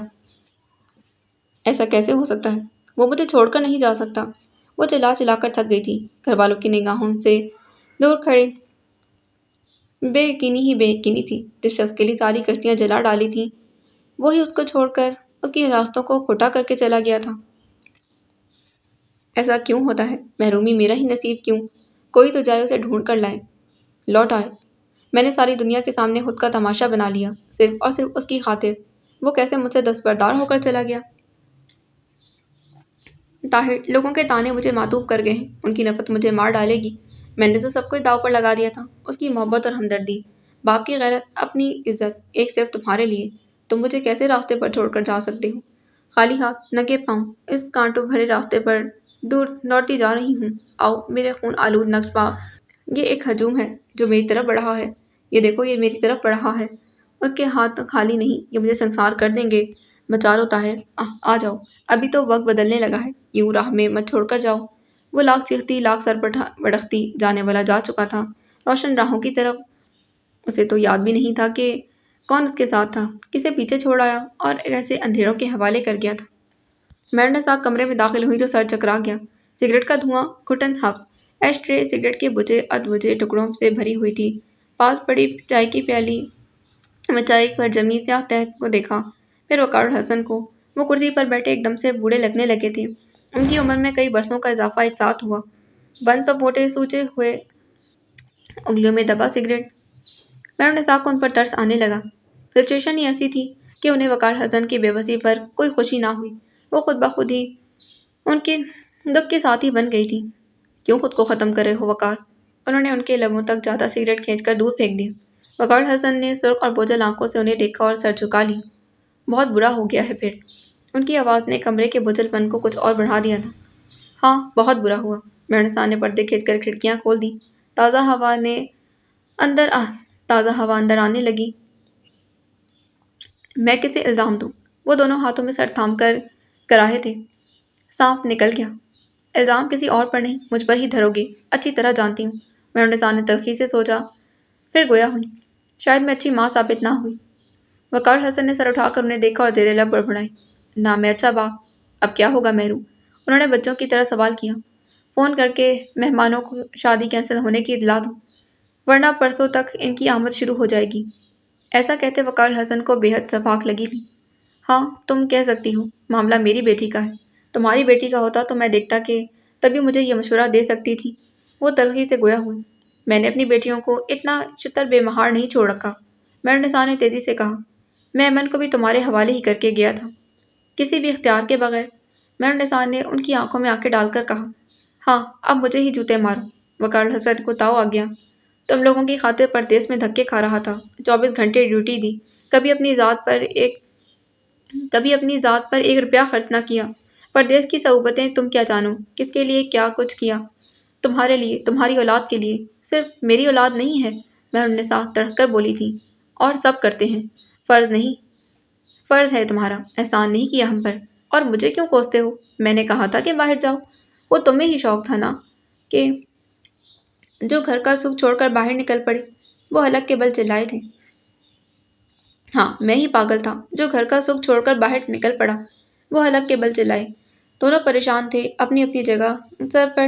ایسا کیسے ہو سکتا ہے؟ وہ مجھے چھوڑ کر نہیں جا سکتا۔ وہ چلا کر تھک گئی تھی۔ گھر والوں کی نگاہوں سے دور کھڑے بے یقینی تھی۔ جس شخص کے لیے ساری کشتیاں جلا ڈالی تھیں، وہی اس کو چھوڑ کر اس کی راستوں کو کھوٹا کر کے چلا گیا تھا۔ ایسا کیوں ہوتا ہے؟ محرومی میرا ہی نصیب کیوں؟ کوئی تو جائے اسے ڈھونڈ کر لائے، لوٹ آئے۔ میں نے ساری دنیا کے سامنے خود کا تماشا بنا لیا، صرف اور صرف اس کی خاطر۔ وہ کیسے مجھ سے دستبردار ہو کر چلا گیا؟ طاہر، لوگوں کے طعنے مجھے معطوف کر گئے ہیں، ان کی نفرت مجھے مار ڈالے گی۔ میں نے تو سب کچھ داؤ پر لگا دیا تھا، اس کی محبت اور ہمدردی، باپ کی غیرت، اپنی عزت، ایک صرف تمہارے لیے۔ تم مجھے کیسے راستے پر چھوڑ کر جا سکتے ہو؟ خالی ہاتھ، ننگے پاؤں، اس کانٹوں بھرے راستے پر دور دوڑتی جا رہی ہوں۔ آؤ، میرے خون آلود نقش پا۔ یہ ایک ہجوم ہے جو میری طرف بڑھ رہا ہے۔ یہ دیکھو، یہ میری طرف بڑھ رہا ہے۔ اس کے ہاتھ خالی نہیں، یہ مجھے سنسار کر دیں گے۔ بچا لو طاہر، آ جاؤ، ابھی تو وقت بدلنے لگا ہے، یوں راہ میں مت چھوڑ کر جاؤ۔ وہ لاکھ چیختی، لاکھ سر بڑھتی، جانے والا جا چکا تھا روشن راہوں کی طرف۔ اسے تو یاد بھی نہیں تھا کہ کون اس کے ساتھ تھا، کسے پیچھے چھوڑ آیا اور ایسے اندھیروں کے حوالے کر گیا تھا۔ میرنسا کمرے میں داخل ہوئی تو سر چکرا گیا۔ سگریٹ کا دھواں گھٹن ہفت، ایش ٹرے سگریٹ کے بجھے ادھ-بجھے ٹکڑوں سے بھری ہوئی تھی۔ پاس پڑی چائے کی پیالی میں چائے پر جمی سیاہ تہہ کو دیکھا، پھر وقار الحسن کو۔ وہ کرسی پر بیٹھے ایک دم سے بوڑھے لگنے لگے تھے۔ ان کی عمر میں کئی برسوں کا اضافہ ایک ساتھ ہوا۔ بند پپوٹے سوجے ہوئے انگلیوں میں دبا سگریٹ۔ میرنسا کو ان پر ترس آنے لگا۔ سچویشن ہی ایسی تھی کہ انہیں وقار الحسن کی بے بسی پر کوئی خوشی نہ ہوئی۔ وہ خود بخود ہی ان کے دکھ کے ساتھی بن گئی تھی۔ کیوں خود کو ختم کر رہے ہو وقار؟ انہوں نے ان کے لبوں تک زیادہ سگریٹ کھینچ کر دور پھینک دیا۔ وقار الحسن نے سرخ اور بوجھل آنکھوں سے انہیں دیکھا اور سر جھکا لیا۔ بہت برا ہو گیا ہے پھر۔ ان کی آواز نے کمرے کے بجھل پن کو کچھ اور بڑھا دیا تھا۔ ہاں، بہت برا ہوا۔ مہرنسا نے پردے کھینچ کر کھڑکیاں کھول دیں۔ تازہ ہوا اندر آنے لگی۔ میں کسے الزام دوں؟ وہ دونوں ہاتھوں میں سر تھام کر کراہے تھے۔ صاف نکل گیا۔ الزام کسی اور پر نہیں، مجھ پر ہی دھرو گے، اچھی طرح جانتی ہوں۔ مہرنسا نے تلخی سے سوچا، پھر گویا ہوئی۔ شاید میں اچھی ماں ثابت نہ ہوئی۔ وقار حسن نے سر اٹھا کر انہیں دیکھا اور زیر لب بڑبڑائے، نہ میں اچھا باپ۔ اب کیا ہوگا مہرو؟ انہوں نے بچوں کی طرح سوال کیا۔ فون کر کے مہمانوں کو شادی کینسل ہونے کی اطلاع دوں، ورنہ پرسوں تک ان کی آمد شروع ہو جائے گی۔ ایسا کہتے وقار حسن کو بے حد شفاق لگی تھی۔ ہاں، تم کہہ سکتی ہو، معاملہ میری بیٹی کا ہے۔ تمہاری بیٹی کا ہوتا تو میں دیکھتا کہ تبھی مجھے یہ مشورہ دے سکتی تھی۔ وہ تلخی سے گویا ہوئی۔ میں نے اپنی بیٹیوں کو اتنا چتر بے مہار نہیں چھوڑ رکھا۔ مہرنسا نے تیزی سے کہا، میں ایمن کو بھی تمہارے حوالے ہی کر کے گیا تھا، کسی بھی اختیار کے بغیر۔ مہرنسا نے ان کی آنکھوں میں آنکھیں ڈال کر کہا، ہاں، اب مجھے ہی جوتے مارو۔ وقار حسن کو تاؤ آ گیا۔ تم لوگوں کی خاطر پردیس میں دھکے کھا رہا تھا، 24 گھنٹے ڈیوٹی دی، کبھی اپنی ذات پر ایک روپیہ خرچ نہ کیا۔ پردیس کی صعوبتیں تم کیا جانو، کس کے لیے کیا کچھ کیا۔ تمہارے لیے، تمہاری اولاد کے لیے۔ صرف میری اولاد نہیں ہے، مہرنسا تڑک کر بولی تھی، اور سب کرتے ہیں۔ فرض ہے تمہارا، احسان نہیں کیا ہم پر۔ اور مجھے کیوں کوستے ہو؟ میں نے کہا تھا کہ باہر جاؤ۔ وہ تمہیں ہی شوق تھا نا کہ جو گھر کا سکھ چھوڑ کر باہر نکل پڑے۔ وہ حلق کے بل چلائے تھے۔ ہاں، میں ہی پاگل تھا جو گھر کا سکھ چھوڑ کر باہر نکل پڑا۔ وہ حلق کے بل چلائے۔ دونوں پریشان تھے، اپنی اپنی جگہ، سر پر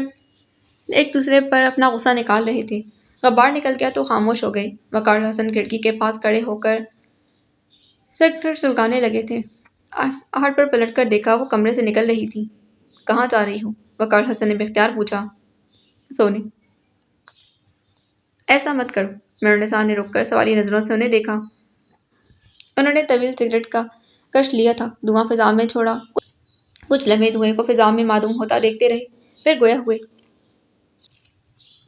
ایک دوسرے پر اپنا غصہ نکال رہے تھے۔ غبار نکل گیا تو خاموش ہو گئے۔ وقار حسن کھڑکی کے پاس کھڑے ہو کر سر سلگانے لگے تھے۔ آہٹ پر پلٹ کر دیکھا، وہ کمرے سے نکل رہی تھی۔ کہاں جا رہی ہو؟ وقار حسن نے باختیار پوچھا۔ سونے۔ ایسا مت کرو۔ مہرنسا نے رک کر سوالی نظروں سے انہیں دیکھا۔ انہوں نے طویل سگریٹ کا کش لیا تھا، دھواں فضا میں چھوڑا۔ کچھ لمحے دھوئیں کو فضا میں معدوم ہوتا دیکھتے رہے، پھر گویا ہوئے،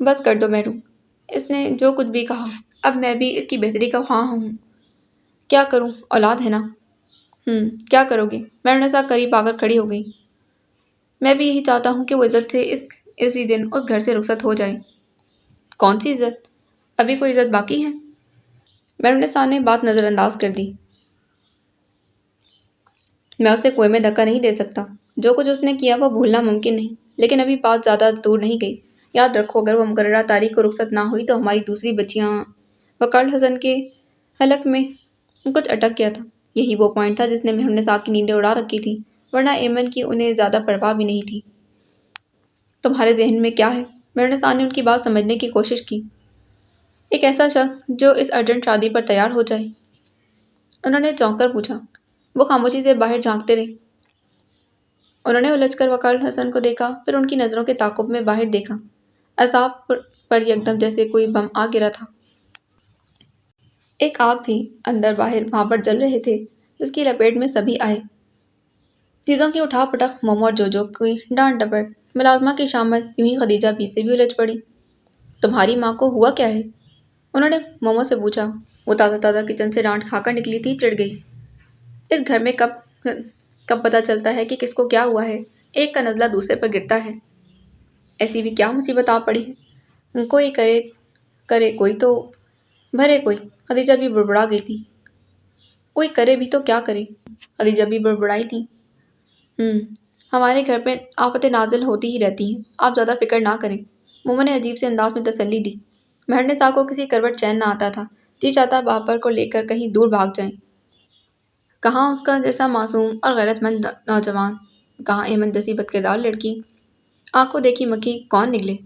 بس کر دو مہرو، اس نے جو کچھ بھی کہا، اب میں بھی اس کی بہتری کا خواہاں ہوں۔ کیا کروں؟ اولاد ہے نا۔ کیا کرو گے؟ مہرنسا قریب آ کر کھڑی ہو گئی۔ میں بھی یہی چاہتا ہوں کہ وہ عزت سے اسی دن اس گھر سے رخصت ہو جائے۔ کون سی عزت؟ ابھی کوئی عزت باقی ہے؟ مہرنسا نے بات نظر انداز کر دی۔ میں اسے کنویں میں دھکا نہیں دے سکتا۔ جو کچھ اس نے کیا وہ بھولنا ممکن نہیں، لیکن ابھی بات زیادہ دور نہیں گئی۔ یاد رکھو، اگر وہ مقررہ تاریخ کو رخصت نہ ہوئی تو ہماری دوسری بچیاں۔ وقار حسن کے حلق میں کچھ اٹک گیا تھا۔ یہی وہ پوائنٹ تھا جس نے مہرنسا کی نیندیں اڑا رکھی تھی، ورنہ ایمن کی انہیں زیادہ پرواہ بھی نہیں تھی۔ تمہارے ذہن میں کیا ہے؟ مہرنسا نے ان کی بات سمجھنے کی کوشش کی۔ ایک ایسا شخص جو اس ارجنٹ شادی پر تیار ہو جائے۔ انہوں نے چونک کر پوچھا۔ وہ خاموشی سے باہر جھانکتے رہے۔ انہوں نے الجھ کر وقار حسن کو دیکھا، پھر ان کی نظروں کے تعاقب میں باہر دیکھا۔ اعصاب پر یکدم جیسے کوئی بم آ گرا تھا۔ ایک آگ تھی، اندر باہر بھانپٹ جل رہے تھے، جس کی لپیٹ میں سبھی آئے۔ چیزوں کی اٹھا پٹک، مومو اور جوجو کی ڈانٹ ڈپٹ، ملازمہ کی شامت، یوں ہی خدیجہ بھی سے بھی الجھ پڑی۔ تمہاری ماں کو ہوا کیا ہے؟ انہوں نے مومو سے پوچھا۔ وہ تازہ تازہ کچن سے ڈانٹ کھا کر نکلی تھی، چڑ گئی۔ اس گھر میں کب پتہ چلتا ہے کہ کس کو کیا ہوا ہے؟ ایک کا نزلہ دوسرے پر گرتا ہے۔ ایسی بھی کیا مصیبت آ پڑی ہے؟ کوئی کرے کوئی تو بھرے کوئی۔ خدیجہ بھی بڑبڑا گئی تھی۔ کوئی کرے بھی تو کیا کرے؟ خدیجہ بھی بڑبڑائی تھی۔ ہمارے گھر پہ آفتیں نازل ہوتی ہی رہتی ہیں، آپ زیادہ فکر نہ کریں۔ مومو نے عجیب سے انداز میں تسلی دی۔ مہرنسا کو کسی کروٹ چین نہ آتا تھا، جی چاہتا بابر کو لے کر کہیں دور بھاگ جائیں۔ کہاں اس کا جیسا معصوم اور غیرت مند نوجوان، کہاں ایمن جیسی بدکردار لڑکی۔ آنکھوں دیکھی مکھی کون نگلے؟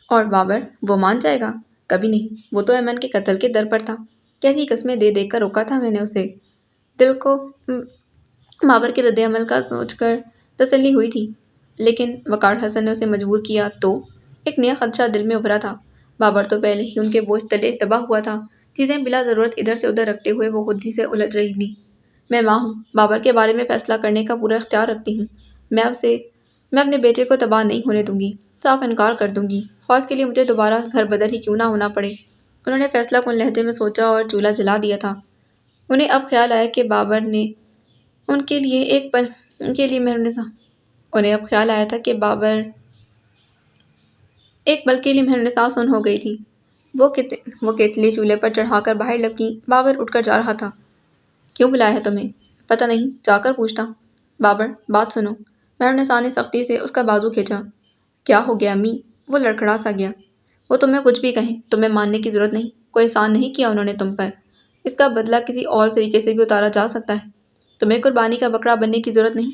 اور بابر، وہ مان جائے گا؟ کبھی نہیں، وہ تو ایمن کے قتل کے در پر تھا۔ کیسی قسمیں دے دے کر روکا تھا میں نے اسے۔ دل کو بابر کے رد عمل کا سوچ کر تسلی ہوئی تھی، لیکن وقار حسن نے اسے مجبور کیا تو ایک نیا خدشہ دل میں ابھرا تھا۔ بابر تو پہلے ہی ان کے بوجھ تلے دبا ہوا تھا، چیزیں بلا ضرورت ادھر سے ادھر رکھتے ہوئے وہ خود ہی سے الجھ رہی تھی۔ میں ماں ہوں، بابر کے بارے میں فیصلہ کرنے کا پورا اختیار رکھتی ہوں۔ میں اپنے بیٹے کو تباہ نہیں ہونے دوں گی، صاف انکار کر دوں گی، خواہ اس کے لیے مجھے دوبارہ گھر بدر ہی کیوں نہ ہونا پڑے۔ انہوں نے فیصلہ کن لہجے میں سوچا اور چولہا جلا دیا تھا۔ انہیں اب خیال آیا کہ بابر نے ان کے لیے ایک پل کے لیے مہرنسا انہیں اب خیال آیا تھا کہ بابر ایک پل کے لیے مہرنسا سن ہو گئی تھی۔ وہ کیتلی چولہے پر چڑھا کر باہر لپکی۔ بابر اٹھ کر جا رہا تھا۔ کیوں بلایا ہے تمہیں؟ پتہ نہیں، جا کر پوچھتا۔ بابر، بات سنو۔ مہرنسا نے سختی سے اس کا بازو کھینچا۔ کیا ہو گیا امی؟ وہ لڑکھڑا سا گیا۔ وہ تمہیں کچھ بھی کہیں، تمہیں ماننے کی ضرورت نہیں۔ کوئی احسان نہیں کیا انہوں نے تم پر۔ اس کا بدلہ کسی اور طریقے سے بھی اتارا جا سکتا ہے۔ تمہیں قربانی کا بکرا بننے کی ضرورت نہیں۔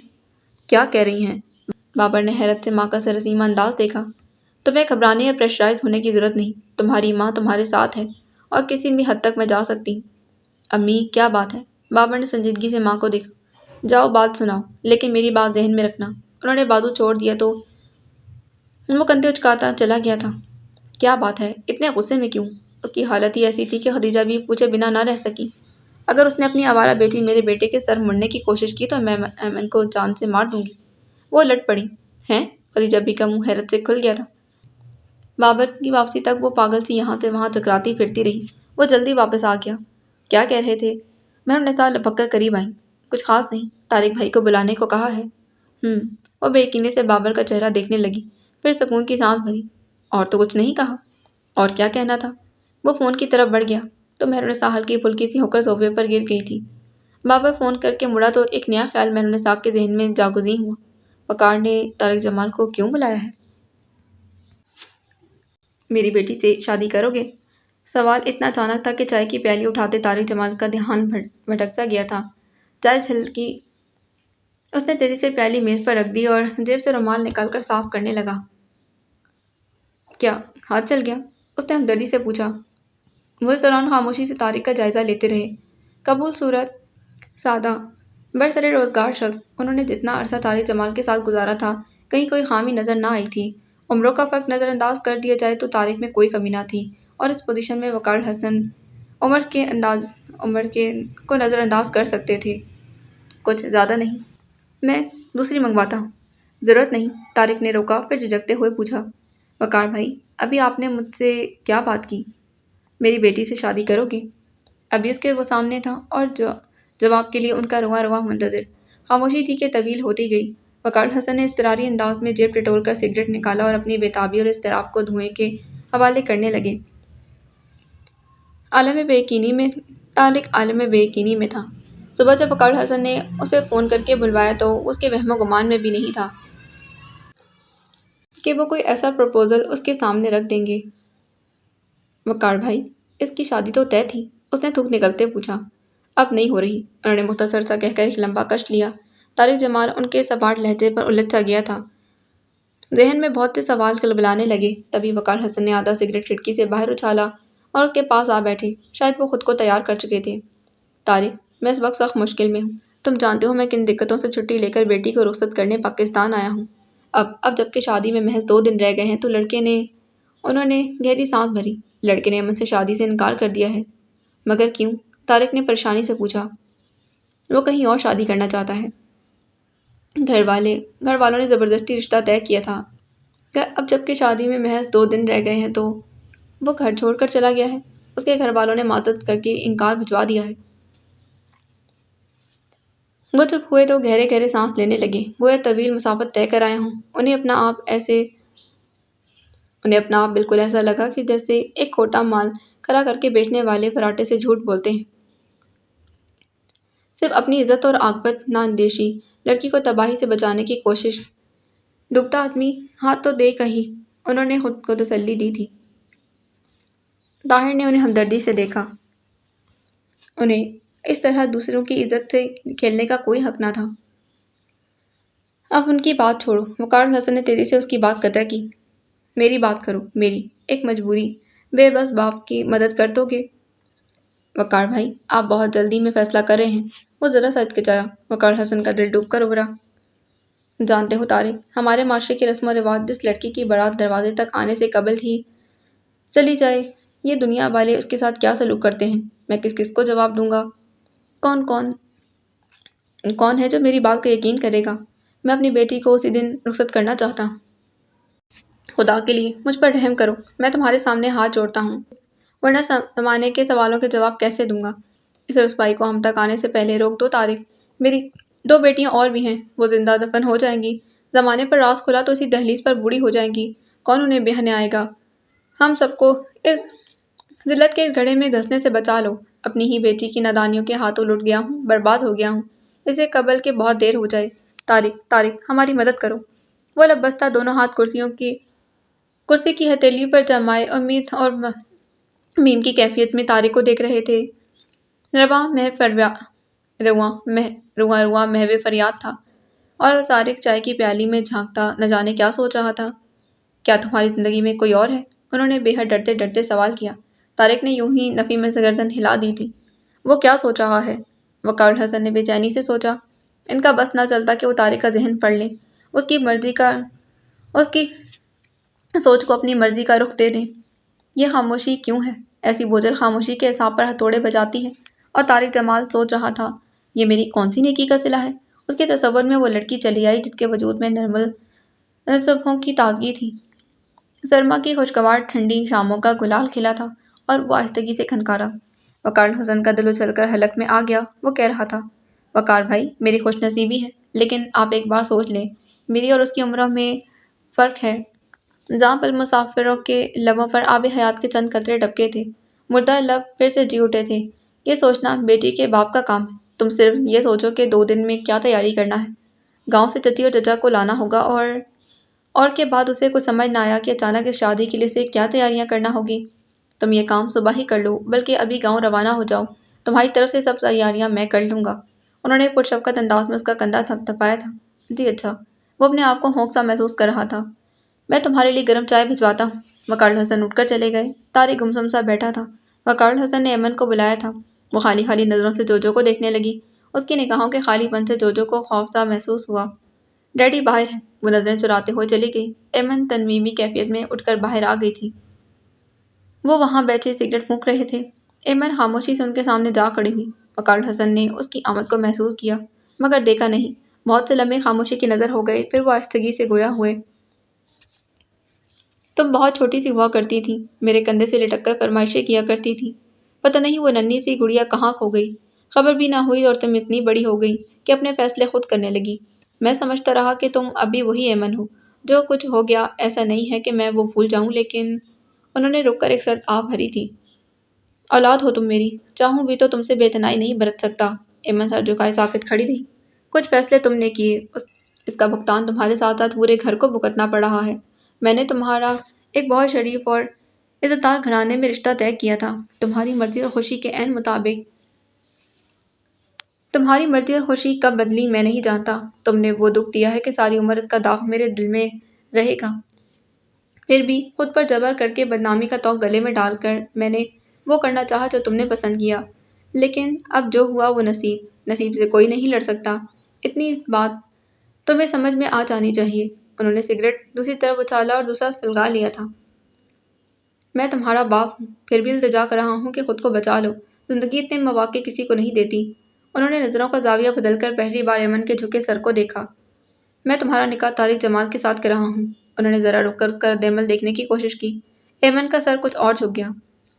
کیا کہہ رہی ہیں؟ بابر نے حیرت سے ماں کا سرسیمہ انداز دیکھا۔ تمہیں گھبرانے یا پریشرائز ہونے کی ضرورت نہیں۔ تمہاری ماں تمہارے ساتھ ہے اور کسی بھی حد تک میں جا سکتی۔ امی، کیا بات ہے؟ بابر نے سنجیدگی سے ماں کو دیکھا۔ جاؤ بات سناؤ، لیکن میری بات ذہن میں رکھنا۔ انہوں نے بازو چھوڑ دیا تو وہ کندھے اچکاتا چلا گیا تھا۔ کیا بات ہے؟ اتنے غصے میں کیوں؟ اس کی حالت ہی ایسی تھی کہ خدیجہ بھی پوچھے بنا نہ رہ سکی۔ اگر اس نے اپنی آوارہ بیٹی میرے بیٹے کے سر مڑنے کی کوشش کی تو میں ایمن کو جان سے مار دوں گی۔ وہ لٹ پڑی۔ ہیں؟ خدیجہ بھی کا منہ حیرت سے کھل گیا تھا۔ بابر کی واپسی تک وہ پاگل سی یہاں سے وہاں چکراتی پھرتی رہی۔ وہ جلدی واپس آ گیا۔ کیا کہہ رہے تھے؟ مہرنسا لپک کر قریب آئیں۔ کچھ خاص نہیں، طارق بھائی کو بلانے کو کہا ہے۔ وہ بے یقینی سے بابر کا چہرہ دیکھنے لگی، پھر سکون کی سانس بھری۔ اور تو کچھ نہیں کہا؟ اور کیا کہنا تھا؟ وہ فون کی طرف بڑھ گیا تو مہرنسا ہلکی پھلکی سی ہو کر صوفے پر گر گئی تھی۔ بابر فون کر کے مڑا تو ایک نیا خیال مہرنسا کے ذہن میں جاگزیں ہوا۔ وقار نے طارق جمال کو کیوں بلایا ہے؟ میری بیٹی سے شادی کرو گے؟ سوال اتنا اچانک تھا کہ چائے کی پیالی اٹھاتے طارق جمال کا دھیان بھٹک سا گیا تھا۔ چائے چھلکی اس نے تیزی سے پیالی میز پر رکھ دی اور جیب سے رومال نکال کر صاف کرنے لگا۔ کیا ہاتھ چل گیا؟ اس نے ہمدردی سے پوچھا۔ وہ اس دوران خاموشی سے طارق کا جائزہ لیتے رہے۔ قبول صورت، سادہ، برسر روزگار شخص۔ انہوں نے جتنا عرصہ طارق جمال کے ساتھ گزارا تھا، کہیں کوئی خامی نظر نہ آئی تھی۔ عمروں کا فرق نظر انداز کر دیا جائے تو طارق میں کوئی کمی نہ تھی، اور اس پوزیشن میں وقار حسن عمر کے کو نظر انداز کر سکتے تھے۔ کچھ زیادہ نہیں؟ میں دوسری منگواتا ہوں۔ ضرورت نہیں، طارق نے روکا، پھر جھجکتے ہوئے پوچھا۔ وقار بھائی، ابھی آپ نے مجھ سے کیا بات کی؟ میری بیٹی سے شادی کرو گے؟ ابھی اس کے وہ سامنے تھا اور جواب کے لیے ان کا رواں رواں منتظر۔ خاموشی تھی کہ طویل ہوتی گئی۔ وقار حسن نے اضطراری انداز میں جیب ٹٹول کر سگریٹ نکالا اور اپنی بےتابی اور اضطراب کو دھوئیں کے حوالے کرنے لگے۔ طارق عالم بے یقینی میں تھا۔ صبح جب وقار حسن نے اسے فون کر کے بلوایا تو اس کے وہم و گمان میں بھی نہیں تھا کہ وہ کوئی ایسا پروپوزل اس کے سامنے رکھ دیں گے۔ وقار بھائی، اس کی شادی تو طے تھی، اس نے تھوک نکلتے پوچھا۔ اب نہیں ہو رہی، انہوں نے مختصر سا کہہ کر ایک لمبا کش لیا۔ طارق جمال ان کے سپاٹ لہجے پر الجھ سا گیا تھا۔ ذہن میں بہت سے سوال کلبلانے لگے۔ تبھی وقار حسن نے آدھا سگریٹ کھڑکی سے باہر اچھالا اور اس کے پاس آ بیٹھے۔ شاید وہ خود کو تیار کر چکے تھے۔ طارق، میں اس وقت سخت مشکل میں ہوں۔ تم جانتے ہو میں کن دقتوں سے چھٹی لے کر بیٹی کو رخصت کرنے پاکستان آیا ہوں۔ اب جب کہ شادی میں محض 2 دن رہ گئے ہیں تو انہوں نے گہری سانس بھری۔ لڑکے نے امن سے شادی سے انکار کر دیا ہے۔ مگر کیوں؟ طارق نے پریشانی سے پوچھا۔ وہ کہیں اور شادی کرنا چاہتا ہے۔ گھر والوں نے زبردستی رشتہ طے کیا تھا۔ اب جب کہ شادی میں محض 2 دن رہ گئے ہیں تو وہ گھر چھوڑ کر چلا گیا ہے۔ اس کے گھر والوں نے معذرت کر کے انکار بھجوا دیا ہے۔ وہ چپ ہوئے تو گہرے گہرے سانس لینے لگے، گویا طویل مسافت طے کر آئے ہوں۔ انہیں اپنا آپ بالکل ایسا لگا کہ جیسے ایک کھوٹا مال کھڑا کر کے بیچنے والے فراٹے سے جھوٹ بولتے ہیں۔ صرف اپنی عزت اور عاقبت نہ اندیشی، لڑکی کو تباہی سے بچانے کی کوشش۔ ڈوبتا آدمی ہاتھ تو دے کہیں، انہوں نے خود کو تسلی دی تھی۔ طاہر نے انہیں ہمدردی سے دیکھا۔ انہیں اس طرح دوسروں کی عزت سے کھیلنے کا کوئی حق نہ تھا۔ اب ان کی بات چھوڑو، وقار حسن نے تیزی سے اس کی بات قطع کی۔ میری بات کرو، میری ایک مجبوری، بے بس باپ کی مدد کر دو گے؟ وقار بھائی، آپ بہت جلدی میں فیصلہ کر رہے ہیں۔ وہ ذرا سا ہچکچایا۔ وقار حسن کا دل ڈوب کر ابھرا۔ جانتے ہو طارق، ہمارے معاشرے کے رسم و رواج جس لڑکی کی بارات دروازے تک آنے سے قبل ہی چلی جائے، یہ دنیا والے اس کے ساتھ کیا سلوک کرتے ہیں، میں کس کس کو جواب دوں گا؟ کون ہے جو میری بات کا یقین کرے گا؟ میں اپنی بیٹی کو اسی دن رخصت کرنا چاہتا ہوں۔ خدا کے لیے مجھ پر رحم کرو، میں تمہارے سامنے ہاتھ جوڑتا ہوں، ورنہ زمانے کے سوالوں کے جواب کیسے دوں گا؟ اس رسوائی کو ہم تک آنے سے پہلے روک دو طارق، میری 2 بیٹیاں اور بھی ہیں، وہ زندہ دفن ہو جائیں گی۔ زمانے پر راز کھلا تو اسی دہلیز پر بوڑھی ہو جائیں گی، کون انہیں بہانے آئے گا؟ ہم سب کو اس ذلت کے گڑھے میں دھنسنے سے بچا لو۔ اپنی ہی بیٹی کی نادانیوں کے ہاتھوں لٹ گیا ہوں، برباد ہو گیا ہوں، اسے قبل کہ بہت دیر ہو جائے۔ طارق ہماری مدد کرو۔ وہ لبستہ دونوں ہاتھ کرسی کی ہتھیلی پر جمائے امید اور میم کی کیفیت میں طارق کو دیکھ رہے تھے۔ رواں محو فریاد تھا اور طارق چائے کی پیالی میں جھانکتا نہ جانے کیا سوچ رہا تھا۔ کیا تمہاری زندگی میں کوئی اور ہے؟ انہوں نے بے حد ڈرتے ڈرتے سوال کیا۔ طارق نے یوں ہی نفی میں گردن ہلا دی تھی۔ وہ کیا سوچ رہا ہے؟ وقار الحسن نے بے چینی سے سوچا۔ ان کا بس نہ چلتا کہ وہ طارق کا ذہن پڑھ لیں، اس کی سوچ کو اپنی مرضی کا رخ دے دیں۔ یہ خاموشی کیوں ہے؟ ایسی بوجھل خاموشی کے اعصاب پر ہتھوڑے بجاتی ہے۔ اور طارق جمال سوچ رہا تھا، یہ میری کون سی نیکی کا صلہ ہے؟ اس کے تصور میں وہ لڑکی چلی آئی جس کے وجود میں نرمل صبحوں کی تازگی تھی، سرما کی خوشگوار ٹھنڈی شاموں کا گلال کھلا تھا، اور وہ آہستگی سے کھنکارا۔ وقار الحسن کا دل اچھل کر حلق میں آ گیا۔ وہ کہہ رہا تھا، وقار بھائی، میری خوش نصیبی ہے، لیکن آپ ایک بار سوچ لیں، میری اور اس کی عمروں میں فرق ہے۔ جہاں پل مسافروں کے لبوں پر آب حیات کے چند قطرے ٹپکے تھے، مردہ لب پھر سے جی اٹھے تھے۔ یہ سوچنا بیٹی کے باپ کا کام ہے۔ تم صرف یہ سوچو کہ 2 دن میں کیا تیاری کرنا ہے۔ گاؤں سے چچی اور چچا کو لانا ہوگا، اور کے بعد اسے کچھ سمجھ نہ آیا کہ اچانک اس شادی کے لیے اسے کیا تیاریاں کرنا ہوگی۔ تم یہ کام صبح ہی کر لو، بلکہ ابھی گاؤں روانہ ہو جاؤ، تمہاری طرف سے سب تیاریاں میں کر لوں گا۔ انہوں نے پرشفقت انداز میں اس کا کندھا تھپتھپایا تھا۔ جی اچھا۔ وہ اپنے آپ کو ہونک سا محسوس کر رہا تھا۔ میں تمہارے لیے گرم چائے بھجواتا ہوں۔ وقار الحسن اٹھ کر چلے گئے۔ طارق گمسم سا بیٹھا تھا۔ وقار الحسن نے ایمن کو بلایا تھا۔ وہ خالی خالی نظروں سے جوجو کو دیکھنے لگی۔ اس کی نگاہوں کے خالی پن سے جوجو کو خوف سا محسوس ہوا۔ ڈیڈی باہر ہیں۔ وہ نظریں چراتے ہوئے چلی گئی۔ ایمن تنویمی کیفیت میں اٹھ کر باہر آ گئی تھی۔ وہ وہاں بیٹھے سگریٹ پھونک رہے تھے۔ ایمن خاموشی سے ان کے سامنے جا کھڑی ہوئی۔ وقار الحسن نے اس کی آمد کو محسوس کیا، مگر دیکھا نہیں۔ بہت سے لمحے خاموشی کی نظر ہو گئے، پھر وہ آہستگی سے گویا ہوئے۔ تم بہت چھوٹی سی ہوا کرتی تھی، میرے کندھے سے لٹک کر فرمائشیں کیا کرتی تھی۔ پتہ نہیں وہ ننھی سی گڑیا کہاں کھو گئی، خبر بھی نہ ہوئی، اور تم اتنی بڑی ہو گئی کہ اپنے فیصلے خود کرنے لگی۔ میں سمجھتا رہا کہ تم اب بھی وہی ایمن ہو۔ جو کچھ ہو گیا ایسا نہیں ہے کہ میں وہ بھول جاؤں، لیکن انہوں نے رک کر ایک سرد آہ بھری تھی۔ اولاد ہو تم میری، چاہوں بھی تو تم سے بے اتنائی نہیں برت سکتا۔ ایمن سر جھکائے ساکت کھڑی رہی۔ کچھ فیصلے تم نے کیے، اس کا بھگتان تمہارے ساتھ ساتھ پورے گھر کو بھگتنا پڑ رہا ہے۔ میں نے تمہارا ایک بہت شریف اور عزت دار گھرانے میں رشتہ طے کیا تھا، تمہاری مرضی اور خوشی کے عین مطابق۔ تمہاری مرضی اور خوشی کب بدلی میں نہیں جانتا۔ تم نے وہ دکھ دیا ہے کہ ساری عمر اس کا داغ میرے دل میں رہے گا۔ پھر بھی خود پر جبر کر کے بدنامی کا طوق گلے میں ڈال کر میں نے وہ کرنا چاہا جو تم نے پسند کیا، لیکن اب جو ہوا وہ نصیب سے کوئی نہیں لڑ سکتا۔ اتنی بات تمہیں سمجھ میں آ جانی چاہیے۔ انہوں نے سگریٹ دوسری طرف اچھالا اور دوسرا سلگا لیا تھا۔ میں تمہارا باپ ہوں، پھر بھی التجا کر رہا ہوں کہ خود کو بچا لو۔ زندگی اتنے مواقع کسی کو نہیں دیتی۔ انہوں نے نظروں کا زاویہ بدل کر پہلی بار ایمن کے جھکے سر کو دیکھا۔ میں تمہارا نکاح طارق جمال کے ساتھ کر رہا ہوں۔ انہوں نے ذرا رک کر اس کا رد عمل دیکھنے کی کوشش کی۔ ایمن کا سر کچھ اور جھک گیا۔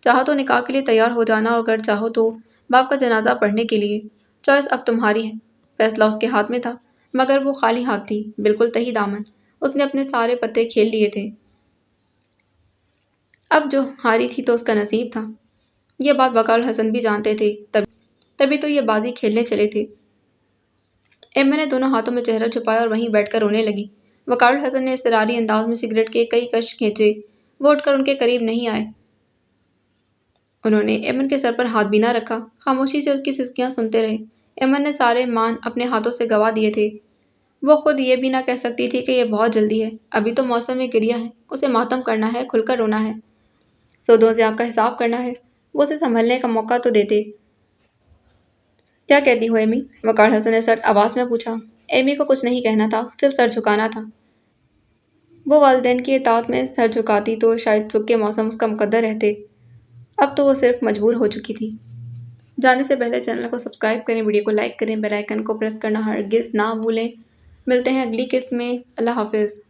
چاہو تو نکاح کے لیے تیار ہو جانا، اور اگر چاہو تو باپ کا جنازہ پڑھنے کے لیے۔ چوائس اب تمہاری ہے۔ فیصلہ اس کے ہاتھ میں تھا، مگر وہ خالی ہاتھ تھی، بالکل تہی دامن۔ اس نے اپنے سارے پتے کھیل لیے تھے۔ اب جو ہاری تھی تو اس کا نصیب تھا۔ یہ بات وقار الحسن بھی جانتے تھے، تبھی تو یہ بازی کھیلنے چلے تھے۔ ایمن نے دونوں ہاتھوں میں چہرہ چھپایا اور وہیں بیٹھ کر رونے لگی۔ وقار الحسن نے اضطراری انداز میں سگریٹ کے کئی کش کھینچے۔ وہ اٹھ کر ان کے قریب نہیں آئے۔ انہوں نے ایمن کے سر پر ہاتھ بھی نہ رکھا، خاموشی سے اس کی سسکیاں سنتے رہے۔ ایمن نے سارے مان اپنے ہاتھوں سے گوا دیے تھے۔ وہ خود یہ بھی نہ کہہ سکتی تھی کہ یہ بہت جلدی ہے، ابھی تو موسم گریہ ہے، اسے ماتم کرنا ہے، کھل کر رونا ہے، سودوں ضیاء کا حساب کرنا ہے۔ وہ اسے سنبھلنے کا موقع تو دیتے۔ کیا کہتی ہو ایمی؟ وقار حسن نے سرد آواز میں پوچھا۔ ایمی کو کچھ نہیں کہنا تھا، صرف سر جھکانا تھا۔ وہ والدین کی اطاعت میں سر جھکاتی تو شاید سکھ کے موسم اس کا مقدر رہتے۔ اب تو وہ صرف مجبور ہو چکی تھی۔ جانے سے پہلے چینل کو سبسکرائب کریں، ویڈیو کو لائک کریں، بیل آئیکن کو پریس کرنا ہرگز نہ بھولیں۔ ملتے ہیں اگلی قسط میں۔ اللہ حافظ۔